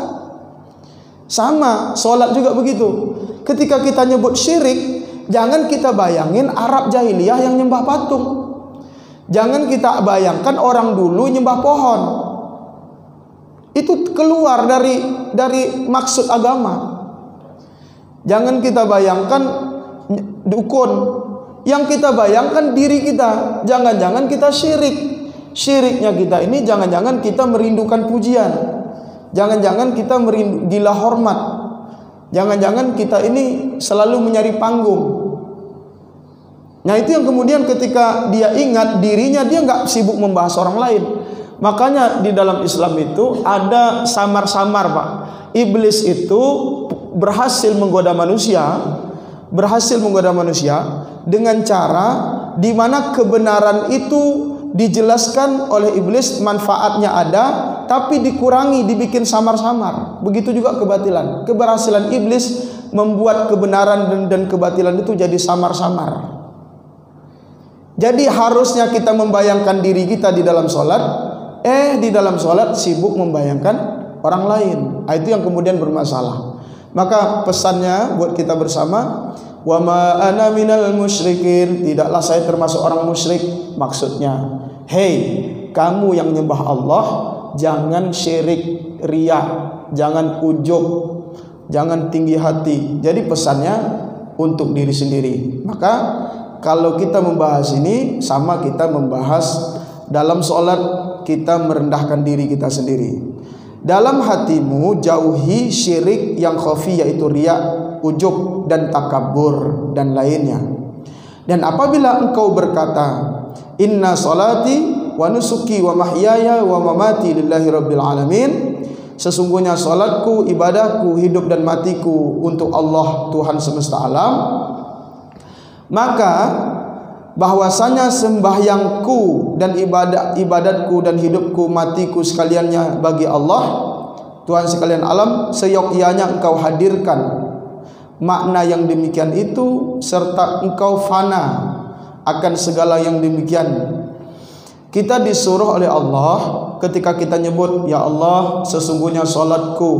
Sama, sholat juga begitu. Ketika kita nyebut syirik, jangan kita bayangin Arab jahiliyah yang nyembah patung. Jangan kita bayangkan orang dulu nyembah pohon. Itu keluar dari maksud agama. Jangan kita bayangkan dukun. Yang kita bayangkan diri kita. Jangan-jangan kita syirik. Syiriknya kita ini jangan-jangan kita merindukan pujian. Jangan-jangan kita gila hormat. Jangan-jangan kita ini selalu mencari panggung. Nah itu yang kemudian ketika dia ingat dirinya, dia nggak sibuk membahas orang lain. Makanya di dalam Islam itu ada samar-samar, Pak. Iblis itu berhasil menggoda manusia dengan cara di mana kebenaran itu dijelaskan oleh iblis, manfaatnya ada, tapi dikurangi, dibikin samar-samar. Begitu juga kebatilan. Keberhasilan iblis membuat kebenaran dan kebatilan itu jadi samar-samar. Jadi harusnya kita membayangkan diri kita di dalam sholat, di dalam sholat sibuk membayangkan orang lain. Itu yang kemudian bermasalah. Maka pesannya buat kita bersama, wa ma ana minal musyrikin, tidaklah saya termasuk orang musyrik. Maksudnya, hei, kamu yang nyembah Allah, jangan syirik, riya, jangan ujub, jangan tinggi hati. Jadi pesannya untuk diri sendiri. Maka kalau kita membahas ini, sama kita membahas dalam sholat kita merendahkan diri kita sendiri. Dalam hatimu jauhi syirik yang khafi, yaitu riya, ujub dan takabur dan lainnya. Dan apabila engkau berkata, inna salati wa nusuki wa mahyaya wa mamati lillahi rabbil alamin, sesungguhnya salatku, ibadahku, hidup dan matiku untuk Allah Tuhan semesta alam, maka bahwasanya sembahyangku dan ibadatku dan hidupku, matiku sekaliannya bagi Allah Tuhan sekalian alam, seyogyanya engkau hadirkan makna yang demikian itu, serta engkau fana akan segala yang demikian. Kita disuruh oleh Allah ketika kita nyebut, ya Allah, sesungguhnya salatku,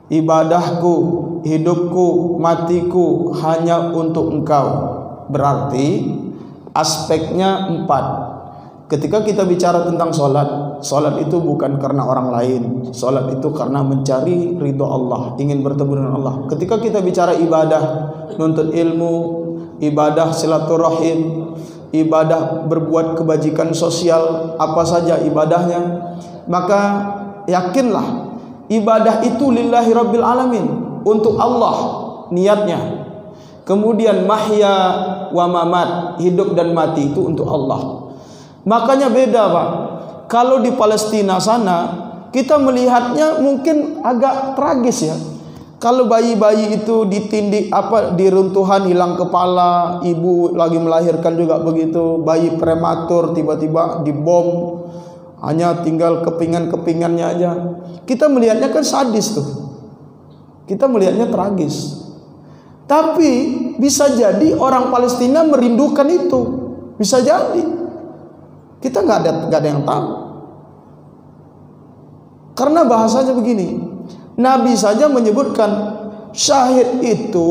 ibadahku, hidupku, matiku hanya untuk engkau. Berarti aspeknya 4. Ketika kita bicara tentang sholat itu bukan karena orang lain. Sholat itu karena mencari ridho Allah, ingin bertemu dengan Allah. Ketika kita bicara ibadah, nuntut ilmu, ibadah silaturahim, ibadah berbuat kebajikan sosial, apa saja ibadahnya, maka yakinlah ibadah itu lillahi rabbil alamin, untuk Allah niatnya. Kemudian mahya wa mamat, hidup dan mati itu untuk Allah. Makanya beda, Pak. Kalau di Palestina sana kita melihatnya mungkin agak tragis ya. Kalau bayi-bayi itu ditindik di runtuhan, hilang kepala, ibu lagi melahirkan juga begitu, bayi prematur tiba-tiba dibom, hanya tinggal kepingan-kepingannya aja. Kita melihatnya kan sadis tuh. Kita melihatnya tragis. Tapi bisa jadi orang Palestina merindukan itu. Bisa jadi. Kita nggak ada yang tahu. Karena bahasanya begini. Nabi saja menyebutkan syahid itu,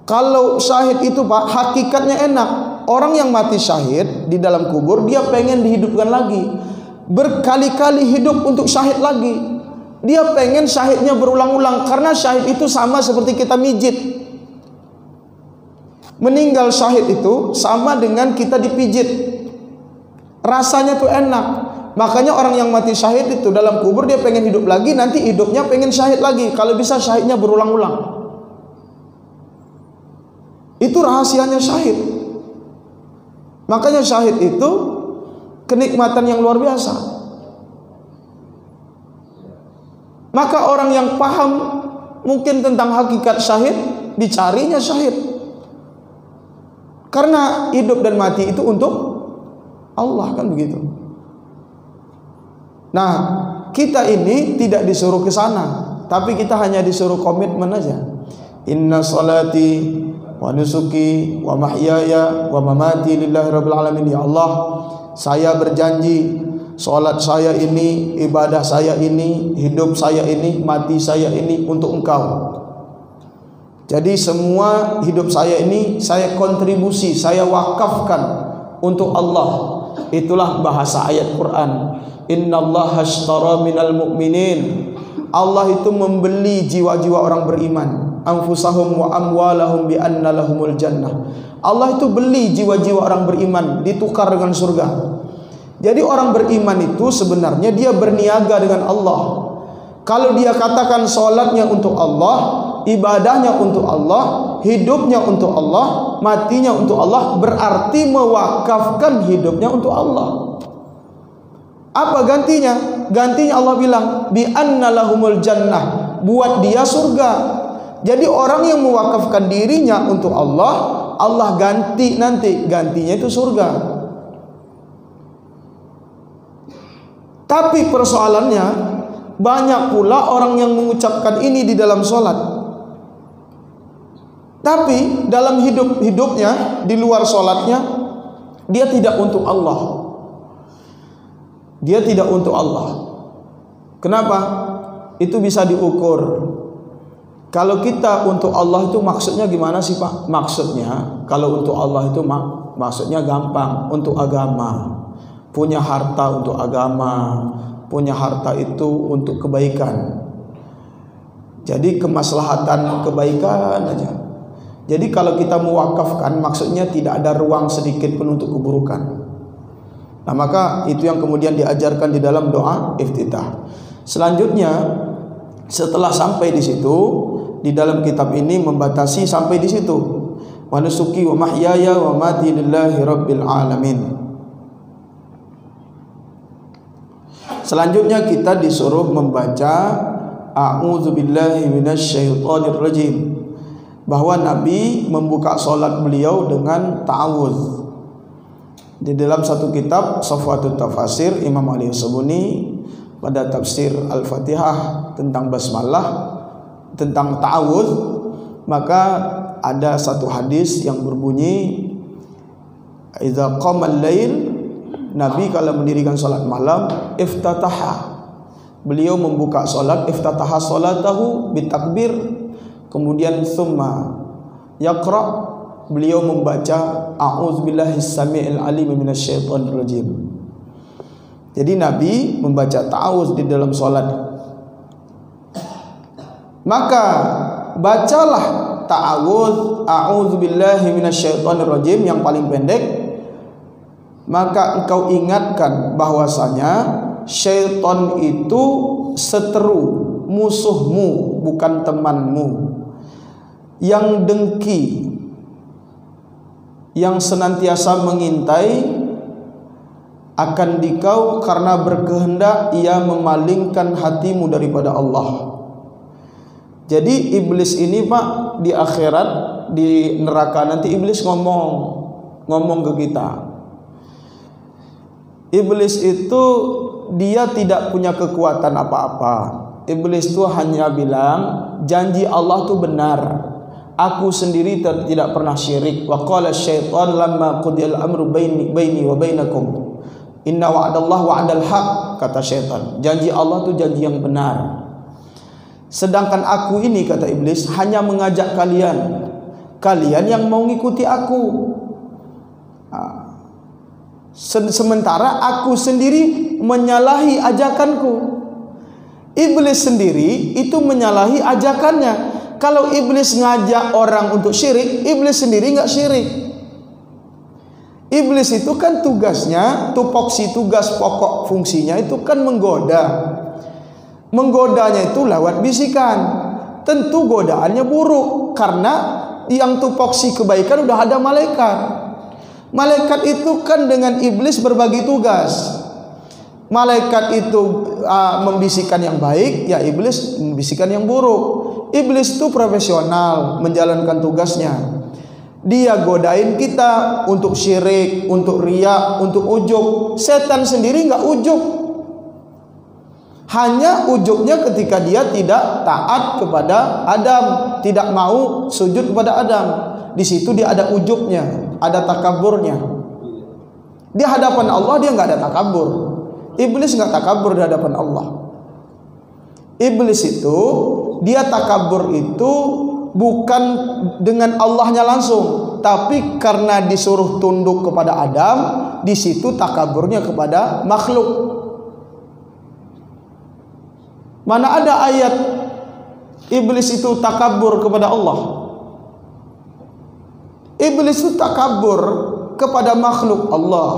kalau syahid itu, Pak, hakikatnya enak. Orang yang mati syahid di dalam kubur, dia pengen dihidupkan lagi. Berkali-kali hidup untuk syahid lagi. Dia pengen syahidnya berulang-ulang, karena syahid itu sama seperti kita mijit. Meninggal syahid itu sama dengan kita dipijit. Rasanya tuh enak. Makanya orang yang mati syahid itu dalam kubur dia pengen hidup lagi, nanti hidupnya pengen syahid lagi. Kalau bisa syahidnya berulang-ulang. Itu rahasianya syahid. Makanya syahid itu kenikmatan yang luar biasa. Maka orang yang paham mungkin tentang hakikat syahid, dicarinya syahid. Karena hidup dan mati itu untuk Allah, kan begitu. Nah, kita ini tidak disuruh ke sana, tapi kita hanya disuruh komitmen aja. Inna salati wa nusuki wa mahyaya wa mamati lillahi rabbil alamin. Ya Allah, saya berjanji salat saya ini, ibadah saya ini, hidup saya ini, mati saya ini untuk Engkau. Jadi semua hidup saya ini saya kontribusi, saya wakafkan untuk Allah. Itulah bahasa ayat Quran. Innallaha ashtara minal mu'minin. Allah itu membeli jiwa-jiwa orang beriman. Anfusahum wa amwalahum bi anna lahumul jannah. Allah itu beli jiwa-jiwa orang beriman, ditukar dengan surga. Jadi orang beriman itu sebenarnya dia berniaga dengan Allah. Kalau dia katakan salatnya untuk Allah, ibadahnya untuk Allah, hidupnya untuk Allah, matinya untuk Allah, berarti mewakafkan hidupnya untuk Allah. Apa gantinya? Gantinya Allah bilang bi anna lahumul jannah, buat dia surga. Jadi orang yang mewakafkan dirinya untuk Allah, Allah ganti nanti, gantinya itu surga. Tapi persoalannya, banyak pula orang yang mengucapkan ini di dalam sholat, tapi dalam hidupnya, di luar sholatnya, dia tidak untuk Allah. Dia tidak untuk Allah. Kenapa? Itu bisa diukur. Kalau kita untuk Allah itu maksudnya gimana sih Pak? Maksudnya kalau untuk Allah itu maksudnya gampang, untuk agama. Punya harta untuk agama, punya harta itu untuk kebaikan. Jadi kemaslahatan kebaikan aja. Jadi kalau kita mewakafkan, maksudnya tidak ada ruang sedikit pun untuk keburukan. Nah, maka itu yang kemudian diajarkan di dalam doa iftitah. Selanjutnya, setelah sampai di situ, di dalam kitab ini membatasi sampai di situ. Wa nusuki wa mahyaya wa mati lillahi rabbil alamin. Selanjutnya kita disuruh membaca a'udzubillahi minasyaitonir rajim. Bahwa Nabi membuka salat beliau dengan ta'awudz. Di dalam satu kitab Safwatut Tafasir Imam Ali As-Sabuni pada tafsir Al-Fatihah tentang basmalah, tentang ta'awudz, maka ada satu hadis yang berbunyi idza qamal lail, Nabi kalau mendirikan salat malam, iftataha, beliau membuka salat, iftataha salatahu bitakbir, kemudian summa yaqra, beliau membaca a'udzubillahi samii'il alim minasyaitonir rajim. Jadi Nabi membaca ta'awudz di dalam salat. Maka bacalah ta'awudz a'udzubillahi minasyaitonir rajim yang paling pendek. Maka engkau ingatkan bahwasanya syaitan itu seteru, musuhmu, bukan temanmu, yang dengki, yang senantiasa mengintai akan dikau karena berkehendak ia memalingkan hatimu daripada Allah. Jadi iblis ini Pak, di akhirat, di neraka nanti iblis ngomong ke kita. Iblis itu dia tidak punya kekuatan apa-apa. Iblis itu hanya bilang janji Allah itu benar. Aku sendiri tidak pernah syirik. Wa qala syaitan lamma qudiyal amru baini wa bainakum inna wa'dallahi wa'dal haq, kata syaitan. Janji Allah itu janji yang benar. Sedangkan aku ini, kata iblis, hanya mengajak kalian yang mau ngikuti aku. Sementara aku sendiri menyalahi ajakanku. Iblis sendiri itu menyalahi ajakannya. Kalau iblis ngajak orang untuk syirik, iblis sendiri nggak syirik. Iblis itu kan tugasnya, tupoksi, tugas pokok fungsinya itu kan menggoda. Menggodanya itu lewat bisikan. Tentu godaannya buruk, karena yang tupoksi kebaikan udah ada malaikat. Malaikat itu kan dengan iblis berbagi tugas. Malaikat itu membisikkan yang baik, ya iblis membisikkan yang buruk. Iblis itu profesional menjalankan tugasnya. Dia godain kita untuk syirik, untuk riya, untuk ujub. Setan sendiri nggak ujub. Hanya ujubnya ketika dia tidak taat kepada Adam, tidak mau sujud kepada Adam. Di situ dia ada ujubnya, ada takaburnya. Di hadapan Allah dia nggak ada takabur. Iblis nggak takabur di hadapan Allah. Iblis itu dia takabur itu bukan dengan Allahnya langsung, tapi karena disuruh tunduk kepada Adam, di situ takaburnya kepada makhluk. Mana ada ayat iblis itu takabur kepada Allah? Iblis itu takabur kepada makhluk Allah.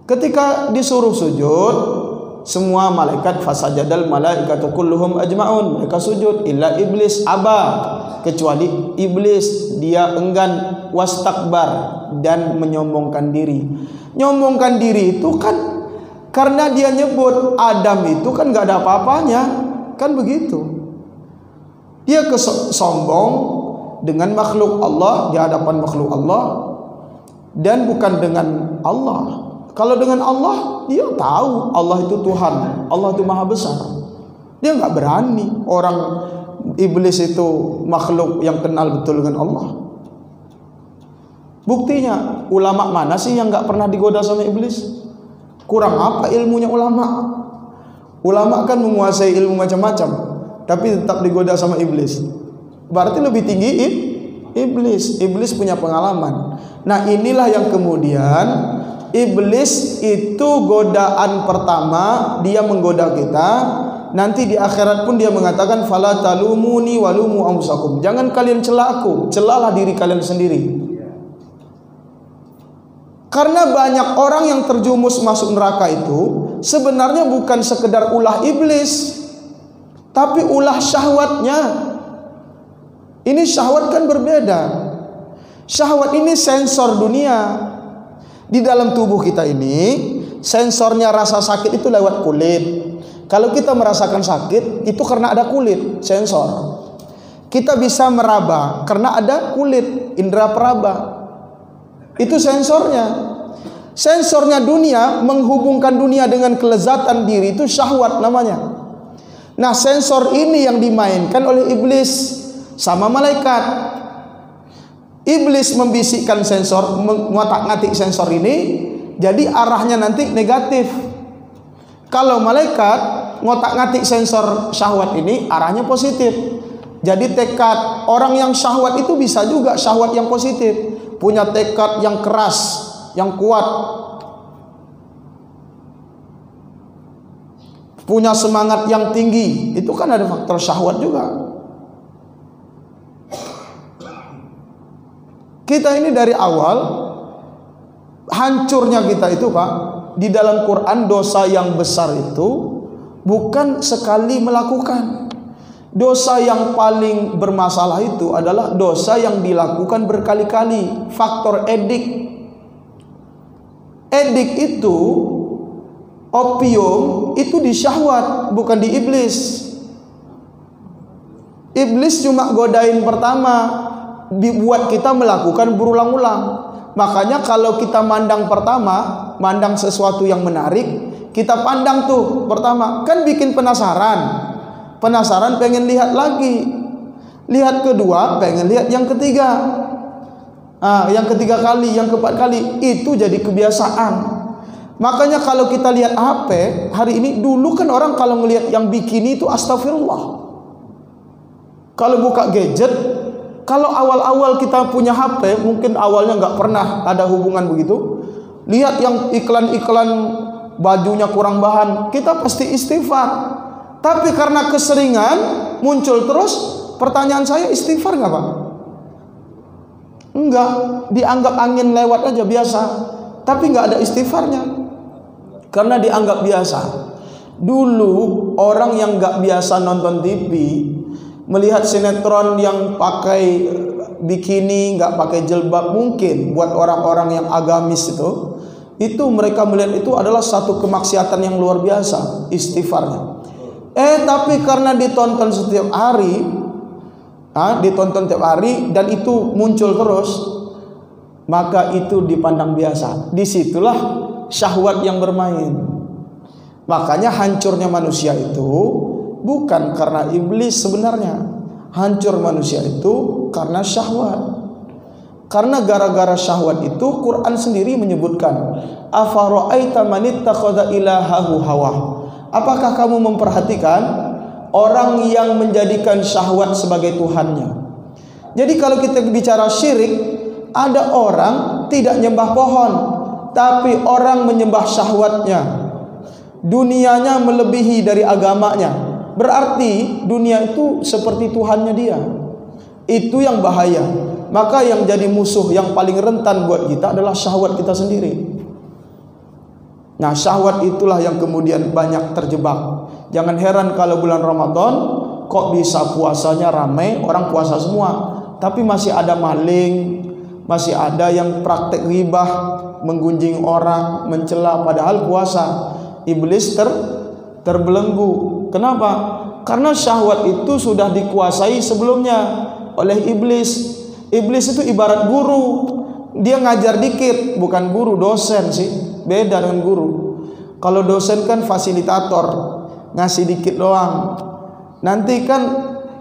Ketika disuruh sujud, semua malaikat fasajadal malaikatu kulluhum ajmaun, mereka sujud illa iblis aba, kecuali iblis dia enggan wastakbar dan menyombongkan diri. Nyombongkan diri itu kan karena dia nyebut Adam itu kan gak ada apa-apanya, kan begitu. Dia sombong dengan makhluk Allah, di hadapan makhluk Allah, dan bukan dengan Allah. Kalau dengan Allah, dia tahu Allah itu Tuhan, Allah itu Maha Besar. Dia nggak berani. Orang iblis itu makhluk yang kenal betul dengan Allah. Buktinya, ulama mana sih yang nggak pernah digoda sama iblis? Kurang apa ilmunya ulama? Ulama kan menguasai ilmu macam-macam, tapi tetap digoda sama iblis. Berarti lebih tinggi iblis. Iblis punya pengalaman. Nah, inilah yang kemudian iblis itu godaan pertama, dia menggoda kita. Nanti di akhirat pun dia mengatakan fala talumuni walumu anfusakum. Jangan kalian cela aku, celalah diri kalian sendiri. Karena banyak orang yang terjumus masuk neraka itu sebenarnya bukan sekedar ulah iblis, tapi ulah syahwatnya. Ini syahwat kan berbeda. Syahwat ini sensor dunia. Di dalam tubuh kita ini sensornya rasa sakit itu lewat kulit. Kalau kita merasakan sakit itu karena ada kulit, sensor. Kita bisa meraba karena ada kulit, indera peraba. Itu sensornya. Sensornya dunia menghubungkan dunia dengan kelezatan diri, itu syahwat namanya. Nah, sensor ini yang dimainkan oleh iblis sama malaikat. Iblis membisikkan sensor, mengotak-ngatik sensor ini, jadi arahnya nanti negatif. Kalau malaikat ngotak-ngatik sensor syahwat ini, arahnya positif. Jadi tekad orang yang syahwat itu bisa juga syahwat yang positif, punya tekad yang keras, yang kuat, punya semangat yang tinggi. Itu kan ada faktor syahwat juga. Kita ini dari awal hancurnya kita itu, Pak, di dalam Quran dosa yang besar itu bukan sekali melakukan. Dosa yang paling bermasalah itu adalah dosa yang dilakukan berkali-kali. Faktor edik. Edik itu opium itu di syahwat, bukan di iblis. Iblis cuma godain pertama, dibuat kita melakukan berulang-ulang. Makanya kalau kita mandang pertama, mandang sesuatu yang menarik, kita pandang tuh pertama, kan bikin penasaran. Penasaran pengen lihat lagi. Lihat kedua, pengen lihat yang ketiga. Yang ketiga kali, yang keempat kali, itu jadi kebiasaan. Makanya kalau kita lihat HP hari ini, dulu kan orang kalau ngelihat yang bikini itu astagfirullah. Kalau buka gadget, kalau awal-awal kita punya HP, mungkin awalnya nggak pernah ada hubungan begitu. Lihat yang iklan-iklan bajunya kurang bahan, kita pasti istighfar. Tapi karena keseringan muncul terus, pertanyaan saya, istighfar nggak, Pak? Enggak, dianggap angin lewat aja biasa. Tapi nggak ada istighfarnya, karena dianggap biasa. Dulu orang yang nggak biasa nonton TV, melihat sinetron yang pakai bikini, nggak pakai jilbab, mungkin buat orang-orang yang agamis itu mereka melihat itu adalah satu kemaksiatan yang luar biasa, istighfarnya. Tapi karena ditonton setiap hari, ditonton tiap hari dan itu muncul terus, maka itu dipandang biasa. Disitulah syahwat yang bermain. Makanya hancurnya manusia itu bukan karena iblis sebenarnya. Hancur manusia itu karena syahwat. Karena gara-gara syahwat itu Quran sendiri menyebutkan, afara'aita man ittakhadha ilahahu hawa. Apakah kamu memperhatikan orang yang menjadikan syahwat sebagai tuhannya? Jadi kalau kita bicara syirik, ada orang tidak nyembah pohon, tapi orang menyembah syahwatnya. Dunianya melebihi dari agamanya. Berarti dunia itu seperti tuhannya dia. Itu yang bahaya. Maka yang jadi musuh yang paling rentan buat kita adalah syahwat kita sendiri. Nah, syahwat itulah yang kemudian banyak terjebak. Jangan heran kalau bulan Ramadan kok bisa puasanya ramai, orang puasa semua, tapi masih ada maling, masih ada yang praktek ghibah, menggunjing orang, mencela, padahal puasa. Iblis terbelenggu. Kenapa? Karena syahwat itu sudah dikuasai sebelumnya oleh iblis. Iblis itu ibarat guru. Dia ngajar dikit, bukan guru, dosen sih. Beda dengan guru. Kalau dosen kan fasilitator, ngasih dikit doang. Nanti kan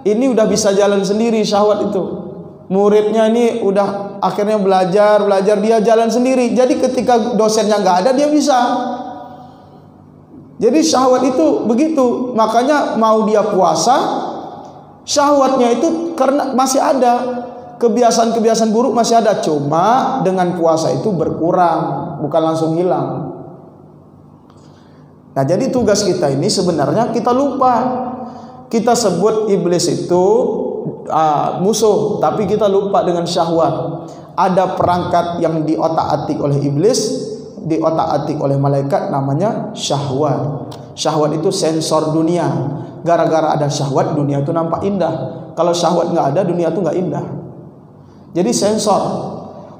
ini udah bisa jalan sendiri syahwat itu. Muridnya ini udah akhirnya belajar, dia jalan sendiri. Jadi ketika dosennya nggak ada, dia bisa. Jadi syahwat itu begitu. Makanya mau dia puasa, syahwatnya itu karena masih ada. Kebiasaan-kebiasaan buruk masih ada. Cuma dengan puasa itu berkurang, bukan langsung hilang. Nah, jadi tugas kita ini sebenarnya kita lupa. Kita sebut iblis itu musuh, tapi kita lupa dengan syahwat. Ada perangkat yang diotak-atik oleh iblis, diotak-atik oleh malaikat, namanya syahwat. Syahwat itu sensor dunia. Gara-gara ada syahwat, dunia itu nampak indah. Kalau syahwat nggak ada, dunia itu nggak indah. Jadi sensor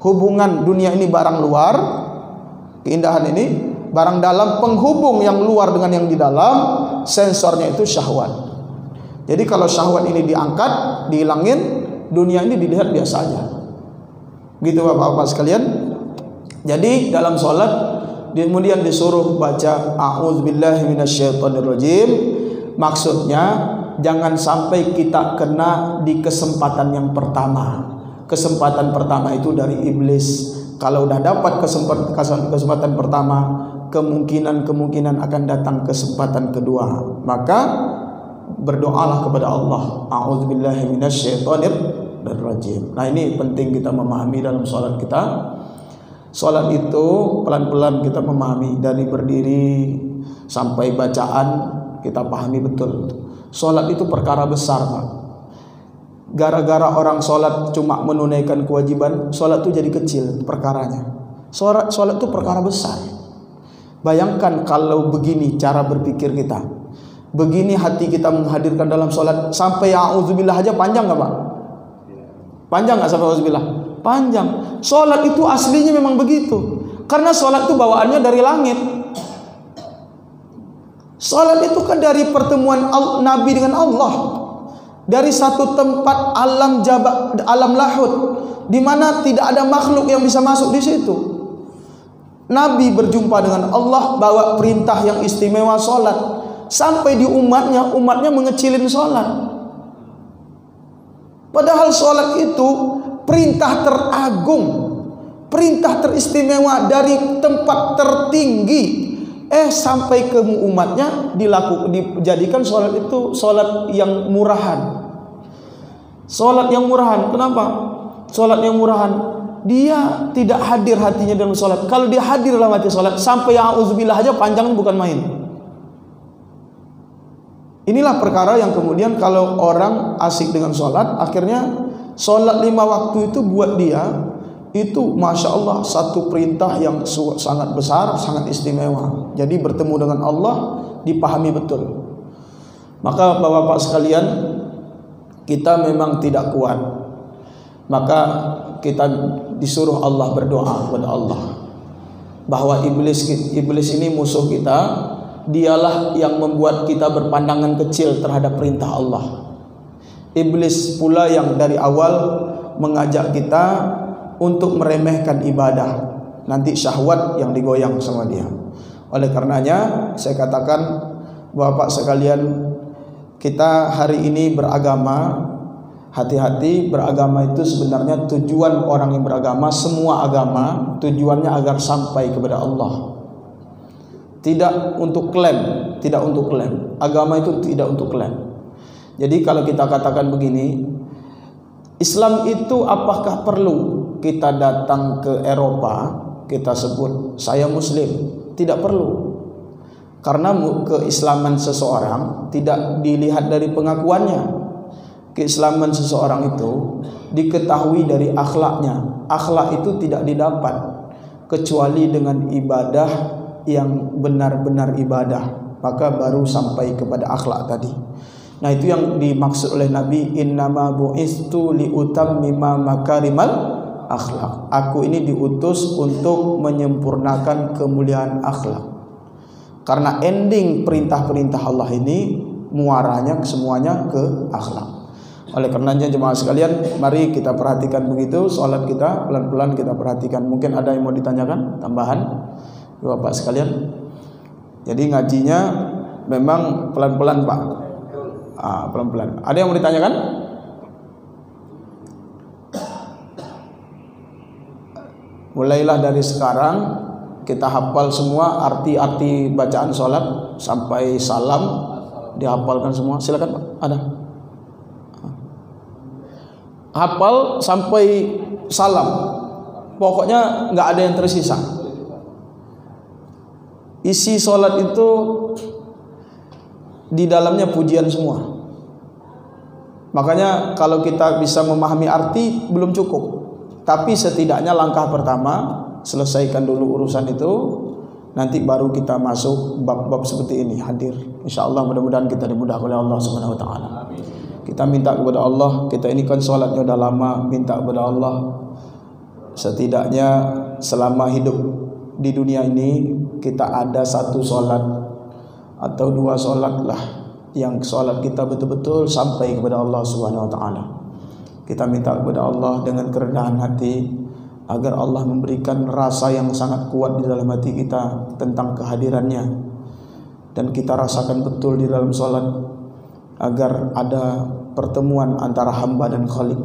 hubungan dunia ini barang luar, keindahan ini barang dalam, penghubung yang luar dengan yang di dalam, sensornya itu syahwat. Jadi kalau syahwat ini diangkat, dihilangin, dunia ini dilihat biasa aja. Gitu Bapak-bapak sekalian. Jadi dalam sholat kemudian disuruh baca a'udzubillahi minasyaitonirrajim. Maksudnya jangan sampai kita kena di kesempatan yang pertama. Kesempatan pertama itu dari iblis. Kalau udah dapat kesempatan pertama, kemungkinan akan datang kesempatan kedua. Maka berdoalah kepada Allah, a'udzubillahi minasyaitonirrajim. Nah, ini penting kita memahami dalam sholat kita. Sholat itu pelan-pelan kita memahami, dari berdiri sampai bacaan kita pahami betul. Sholat itu perkara besar, Pak. Gara-gara orang sholat cuma menunaikan kewajiban, sholat itu jadi kecil perkaranya. Sholat itu perkara besar. Bayangkan kalau begini cara berpikir kita, begini hati kita menghadirkan dalam sholat, sampai a'udzubillah aja panjang nggak Pak? Panjang nggak sampai a'udzubillah? Panjang. Sholat itu aslinya memang begitu, karena sholat itu bawaannya dari langit. Sholat itu kan dari pertemuan Nabi dengan Allah. Dari satu tempat alam lahut, di mana tidak ada makhluk yang bisa masuk di situ. Nabi berjumpa dengan Allah, bawa perintah yang istimewa sholat. Sampai di umatnya mengecilin sholat. Padahal sholat itu perintah teragung, perintah teristimewa dari tempat tertinggi. Sampai ke umatnya dijadikan sholat itu sholat yang murahan. Sholat yang murahan. Kenapa? Sholat yang murahan, dia tidak hadir hatinya dalam sholat. Kalau dia hadir dalam hati sholat, sampai a'udzubillah aja panjang, bukan main. Inilah perkara yang kemudian kalau orang asik dengan sholat, akhirnya sholat 5 waktu itu buat dia itu Masya Allah satu perintah yang sangat besar, sangat istimewa. Jadi bertemu dengan Allah dipahami betul. Maka Bapak-bapak sekalian, kita memang tidak kuat, maka kita disuruh Allah berdoa kepada Allah bahwa iblis ini musuh kita. Dialah yang membuat kita berpandangan kecil terhadap perintah Allah. Iblis pula yang dari awal mengajak kita untuk meremehkan ibadah. Nanti syahwat yang digoyang sama dia. Oleh karenanya saya katakan, Bapak sekalian, kita hari ini beragama, hati-hati, beragama itu sebenarnya tujuan orang yang beragama, semua agama tujuannya agar sampai kepada Allah. Tidak untuk klaim, tidak untuk klaim. Agama itu tidak untuk klaim. Jadi kalau kita katakan begini, Islam itu apakah perlu kita datang ke Eropa, kita sebut saya Muslim? Tidak perlu. Karena keislaman seseorang tidak dilihat dari pengakuannya. Keislaman seseorang itu diketahui dari akhlaknya. Akhlak itu tidak didapat kecuali dengan ibadah yang benar-benar ibadah, maka baru sampai kepada akhlak tadi. Nah, itu yang dimaksud oleh Nabi, innama bu'istu liutammima makarimal akhlak. Aku ini diutus untuk menyempurnakan kemuliaan akhlak. Karena ending perintah-perintah Allah ini muaranya semuanya ke akhlak. Oleh karenanya jemaah sekalian, mari kita perhatikan begitu salat kita, pelan-pelan kita perhatikan. Mungkin ada yang mau ditanyakan tambahan Bapak sekalian. Jadi ngajinya memang pelan-pelan Pak. Pelan-pelan. Ada yang mau ditanyakan? Mulailah dari sekarang kita hafal semua arti-arti bacaan salat sampai salam dihafalkan semua. Silakan Pak. Ada? Hafal sampai salam, pokoknya nggak ada yang tersisa. Isi sholat itu di dalamnya pujian semua. Makanya kalau kita bisa memahami arti belum cukup, tapi setidaknya langkah pertama selesaikan dulu urusan itu, nanti baru kita masuk bab-bab seperti ini hadir. Insya Allah mudah-mudahan kita dimudahkan oleh Allah Subhanahu Wa Taala. Kita minta kepada Allah, kita ini kan sholatnya udah lama, minta kepada Allah setidaknya selama hidup di dunia ini kita ada satu sholat atau dua sholat lah yang sholat kita betul-betul sampai kepada Allah Subhanahu Wa Taala. Kita minta kepada Allah dengan kerendahan hati agar Allah memberikan rasa yang sangat kuat di dalam hati kita tentang kehadirannya, dan kita rasakan betul di dalam sholat agar ada pertemuan antara hamba dan Khalik.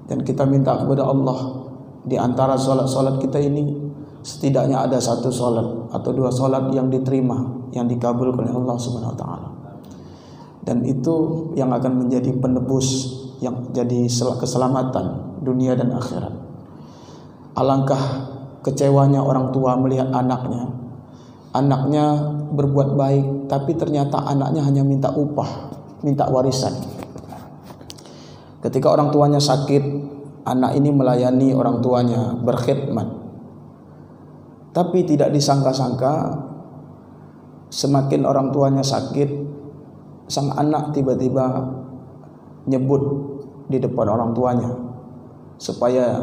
Dan kita minta kepada Allah di antara sholat-sholat kita ini setidaknya ada satu sholat atau dua sholat yang diterima, yang dikabulkan oleh Allah Subhanahu Wa Taala. Dan itu yang akan menjadi penebus, yang jadi keselamatan dunia dan akhirat. Alangkah kecewanya orang tua melihat anaknya berbuat baik, tapi ternyata anaknya hanya minta upah, minta warisan. Ketika orang tuanya sakit, anak ini melayani orang tuanya, berkhidmat. Tapi tidak disangka-sangka, semakin orang tuanya sakit, sang anak tiba-tiba nyebut di depan orang tuanya supaya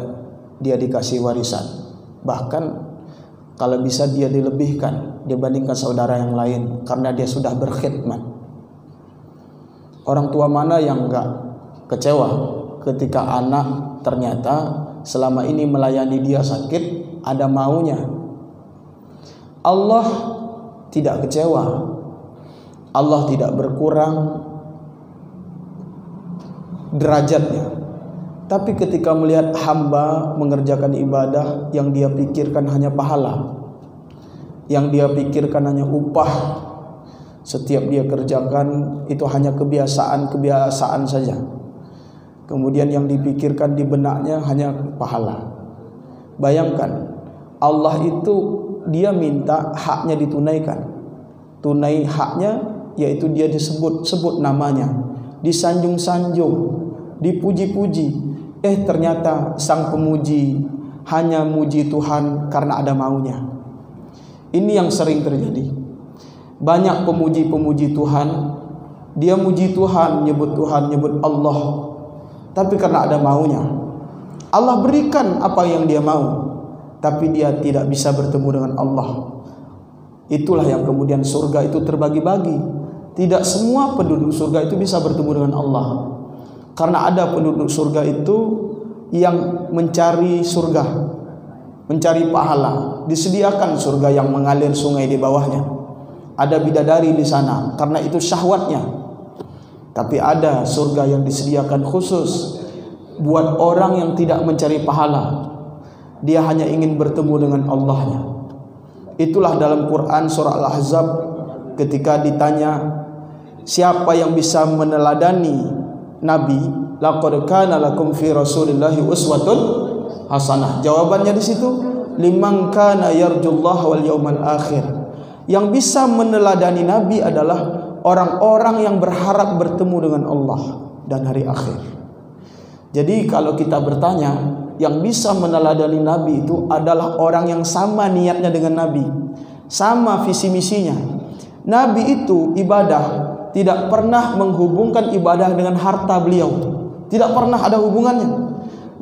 dia dikasih warisan. Bahkan kalau bisa dia dilebihkan dibandingkan saudara yang lain karena dia sudah berkhidmat. Orang tua mana yang enggak kecewa ketika anak ternyata selama ini melayani dia sakit ada maunya. Allah tidak kecewa, Allah tidak berkurang derajatnya. Tapi ketika melihat hamba mengerjakan ibadah yang dia pikirkan hanya pahala, yang dia pikirkan hanya upah, setiap dia kerjakan itu hanya kebiasaan saja. Kemudian yang dipikirkan di benaknya hanya pahala. Bayangkan, Allah itu dia minta haknya ditunaikan. Tunai haknya yaitu dia disebut namanya, disanjung-sanjung, dipuji-puji. Ternyata sang pemuji hanya muji Tuhan karena ada maunya. Ini yang sering terjadi. Banyak pemuji-pemuji Tuhan, dia muji Tuhan, nyebut Allah, tapi karena ada maunya. Allah berikan apa yang dia mau, tapi dia tidak bisa bertemu dengan Allah. Itulah yang kemudian surga itu terbagi-bagi. Tidak semua penduduk surga itu bisa bertemu dengan Allah. Karena ada penduduk surga itu yang mencari surga, mencari pahala. Disediakan surga yang mengalir sungai di bawahnya. Ada bidadari di sana, karena itu syahwatnya. Tapi ada surga yang disediakan khusus buat orang yang tidak mencari pahala. Dia hanya ingin bertemu dengan Allahnya. Itulah dalam Quran surah Al-Ahzab ketika ditanya siapa yang bisa meneladani Nabi, laqad kana lakum fi Rasulillahi uswatun hasanah. Jawabannya di situ, liman kana yarjullaha wal yaumal akhir. Yang bisa meneladani Nabi adalah orang-orang yang berharap bertemu dengan Allah dan hari akhir. Jadi kalau kita bertanya, yang bisa meneladani Nabi itu adalah orang yang sama niatnya dengan Nabi, sama visi misinya. Nabi itu ibadah tidak pernah menghubungkan ibadah dengan harta beliau, tidak pernah ada hubungannya.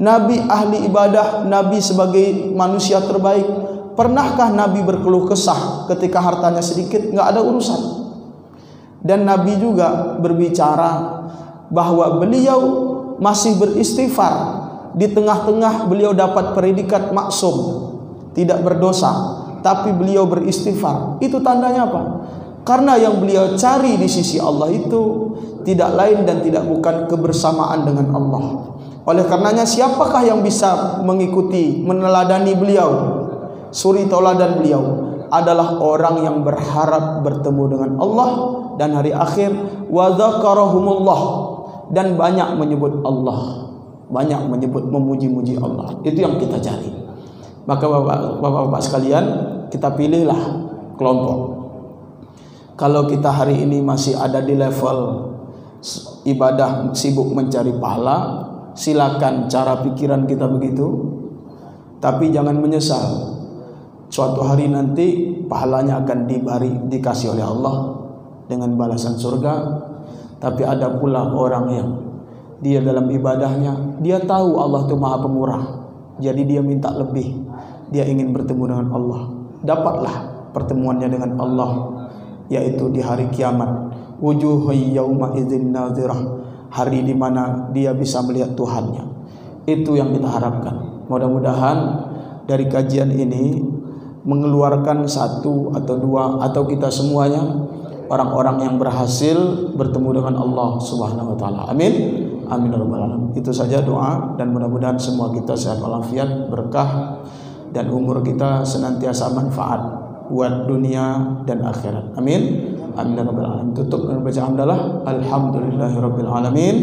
Nabi ahli ibadah, Nabi sebagai manusia terbaik. Pernahkah Nabi berkeluh kesah ketika hartanya sedikit? Enggak ada urusan. Dan Nabi juga berbicara bahwa beliau masih beristighfar. Di tengah-tengah beliau dapat predikat maksum, tidak berdosa, tapi beliau beristighfar. Itu tandanya apa? Karena yang beliau cari di sisi Allah itu tidak lain dan tidak bukan kebersamaan dengan Allah. Oleh karenanya siapakah yang bisa mengikuti, meneladani beliau? Suri tauladan beliau adalah orang yang berharap bertemu dengan Allah dan hari akhir, wa dzakarahumullah, dan banyak menyebut Allah, banyak menyebut memuji-muji Allah. Itu yang kita cari. Maka bapak-bapak sekalian, kita pilihlah kelompok. Kalau kita hari ini masih ada di level ibadah sibuk mencari pahala, silakan cara pikiran kita begitu. Tapi jangan menyesal. Suatu hari nanti pahalanya akan dikasih oleh Allah dengan balasan surga. Tapi ada pula orang yang dia dalam ibadahnya, dia tahu Allah itu Maha Pemurah, jadi dia minta lebih. Dia ingin bertemu dengan Allah. Dapatlah pertemuannya dengan Allah, yaitu di hari kiamat. Wujuhun yauma idzin nadhirah, hari di mana dia bisa melihat Tuhannya. Itu yang kita harapkan. Mudah-mudahan dari kajian ini mengeluarkan satu atau dua atau kita semuanya orang-orang yang berhasil bertemu dengan Allah Subhanahu wa taala. Amin. Amin ya rabbal alamin. Itu saja doa, dan mudah-mudahan semua kita sehat walafiat, berkah, dan umur kita senantiasa manfaat buat dunia dan akhirat. Amin. Amin ya rabbal alamin. Tutup dengan baca hamdalah. Alhamdulillahirabbil alamin.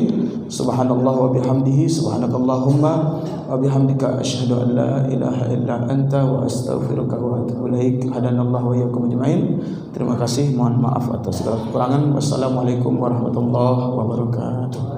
Subhanallah wa bihamdihi, subhanakallahumma wa bihamdika asyhadu an la ilaha illa anta wa astaghfiruka wa atubu ilaik. Hadanallahu wa iyyakum ajmain. Terima kasih, mohon maaf atas segala kekurangan. Wassalamualaikum warahmatullahi wabarakatuh.